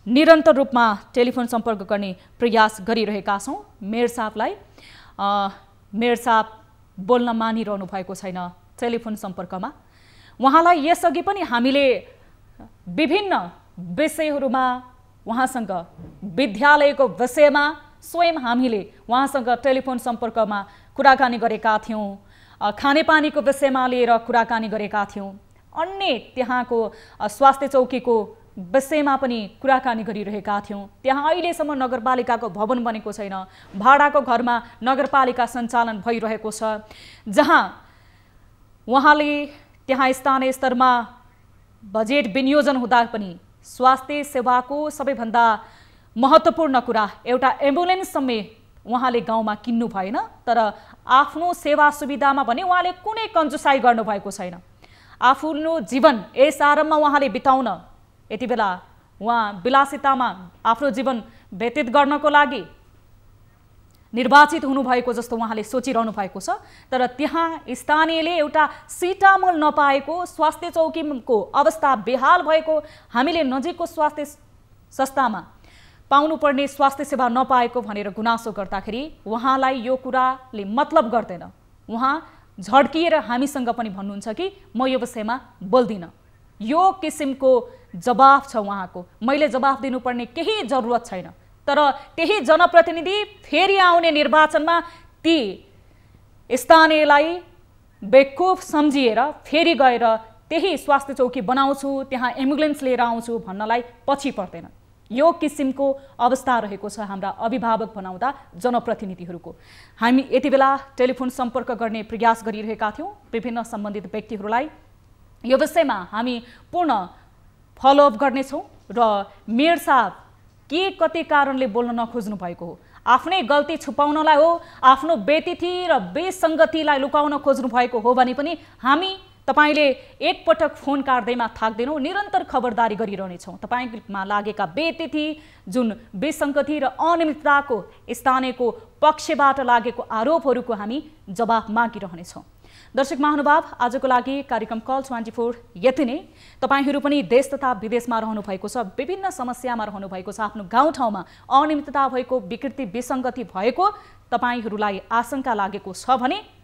A: निरन्तर रूपमा टेलिफोन सम्पर्क गर्ने प्रयास गरिरहेका छौं मेयर साहबलाई मेयर साहब बोल्न मानिरहनु भएको छैन टेलिफोन सम्पर्कमा उहाँलाई यसअघि पनि हामीले विभिन्न विषयहरूमा उहाँसँग विद्यालयको विषयमा स्वयं हामीले उहाँसँग टेलिफोन सम्पर्कमा कुराकानी गरेका थियौं खानेपानीको विषयमा लिएर कुराकानी गरेका थियौँ। अन्य त्यहाँको स्वास्थ्य चौकीको विषयमा पनि कुराकानी गरिरहेका थियौँ। त्यहाँ अहिलेसम्म नगरपालिकाको भवन बनेको छैन, भाडाको घरमा नगरपालिका सञ्चालन भइरहेको छ, जहाँ उहाँले त्यहाँ स्थानीय स्तरमा बजेट विनियोजन हुँदा पनि स्वास्थ्य सेवाको सबैभन्दा महत्त्वपूर्ण कुरा एउटा एम्बुलेन्स समेत उहाँले गाउँमा किन्नु भएन, तर आफ्नो सेवा सुविधामा भने उहाँले कुनै कन्जुसाई गर्नुभएको छैन। आफ्नो जीवन यस आराममा उहाँले बिताउन यति बेला उहाँ विलासितामा आफ्नो जीवन व्यतीत गर्नको लागि निर्वाचित हुनुभएको जस्तो उहाँले सोचिरहनु भएको छ। तर त्यहाँ स्थानीयले एउटा सिटामोल नपाएको, स्वास्थ्य चौकीको अवस्था बेहाल भएको, हामीले नजिकको स्वास्थ्य संस्थामा पाउनुपर्ने स्वास्थ्य सेवा नपाएको भनेर गुनासो गर्दाखेरि उहाँलाई यो कुराले मतलब गर्दैन। उहाँ झड्किएर हामीसँग पनि भन्नुहुन्छ कि म यो विषयमा बोल्दिनँ। यो किसिमको जवाफ छ उहाँको। मैले जवाफ दिनुपर्ने केही जरुरत छैन, तर त्यही जनप्रतिनिधि फेरि आउने निर्वाचनमा ती स्थानीयलाई बेवकुफ सम्झिएर फेरि गएर त्यही स्वास्थ्य चौकी बनाउँछु, त्यहाँ एम्बुलेन्स लिएर आउँछु भन्नलाई पछि पर्दैन। यो किसिमको अवस्था रहेको छ हाम्रा अभिभावक बनाउँदा जनप्रतिनिधिहरूको। हामी यति बेला टेलिफोन सम्पर्क गर्ने प्रयास गरिरहेका थियौँ विभिन्न सम्बन्धित व्यक्तिहरूलाई। यो विषयमा हामी पूर्ण फलोअप गर्नेछौँ र मेयर साहब के कति कारणले बोल्न नखोज्नु भएको हो, आफ्नै गल्ती छुपाउनलाई हो, आफ्नो बेतिथि र बेसङ्गतिलाई लुकाउन खोज्नु भएको हो भने पनि हामी तपाईले एकपटक फोन काट्दैमा थाक्दैनौँ, निरन्तर खबरदारी गरिरहनेछौँ। तपाईमा लागेका बेतिथि, जुन बेसङ्गति र अनियमितताको स्थानीयको पक्षबाट लागेको आरोपहरूको हामी जवाफ मागिरहनेछौँ। दर्शक महानुभाव, आजको लागि कार्यक्रम कल 24 यति नै। तपाईहरू पनि देश तथा विदेशमा रहनु भएको छ, विभिन्न समस्यामा रहनु भएको छ, आफ्नो गाउँठाउँमा अनियमितता भएको, विकृति विसङ्गति भएको तपाईहरूलाई आशंका लागेको छ भने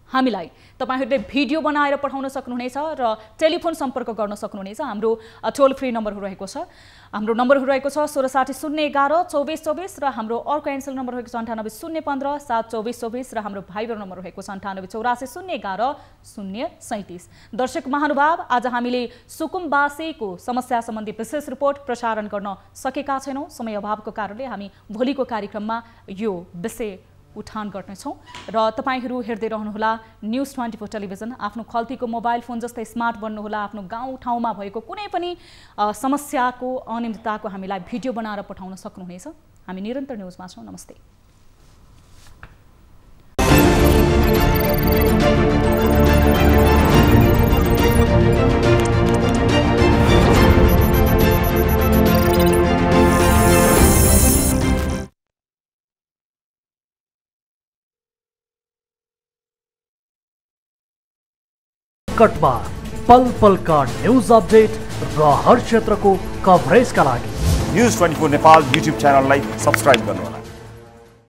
A: हामीलाई तपाईहरूले भिडियो बनाएर पठाउन सक्नुहुनेछ र टेलिफोन सम्पर्क गर्न सक्नुहुनेछ। हाम्रो टोल फ्री नम्बरहरू रहेको छ। हाम्रो नम्बरहरू रहेको छ 1660 011 2424 र हाम्रो अर्को एन्सल नम्बर रहेको छ 98 015 72424 र हाम्रो भाइबर नम्बर रहेको छ 98 84 011 037। दर्शक महानुभाव, आज हामीले सुकुमवासीको समस्या सम्बन्धी विशेष रिपोर्ट प्रसारण गर्न सकेका छैनौँ। समय अभावको कारणले हामी भोलिको कार्यक्रममा यो विषय उठान गर्नेछौँ र तपाईहरू हेर्दै रहनुहोला न्युज 24 टेलिभिजन। आफ्नो खल्तीको मोबाइल फोन जस्तै स्मार्ट बन्नुहोला। आफ्नो गाउँ ठाउँमा भएको कुनै पनि समस्याको, अनियमितताको हामीलाई भिडियो बनाएर पठाउन सक्नुहुनेछ। हामी निरन्तर न्युजमा छौँ। नमस्ते।
C: कटमा पल पल का न्यूज अपडेट र हर क्षेत्रको कभरेजका लागि न्युज 24 नेपाल युट्युब च्यानललाई सब्स्क्राइब गर्नुहोला।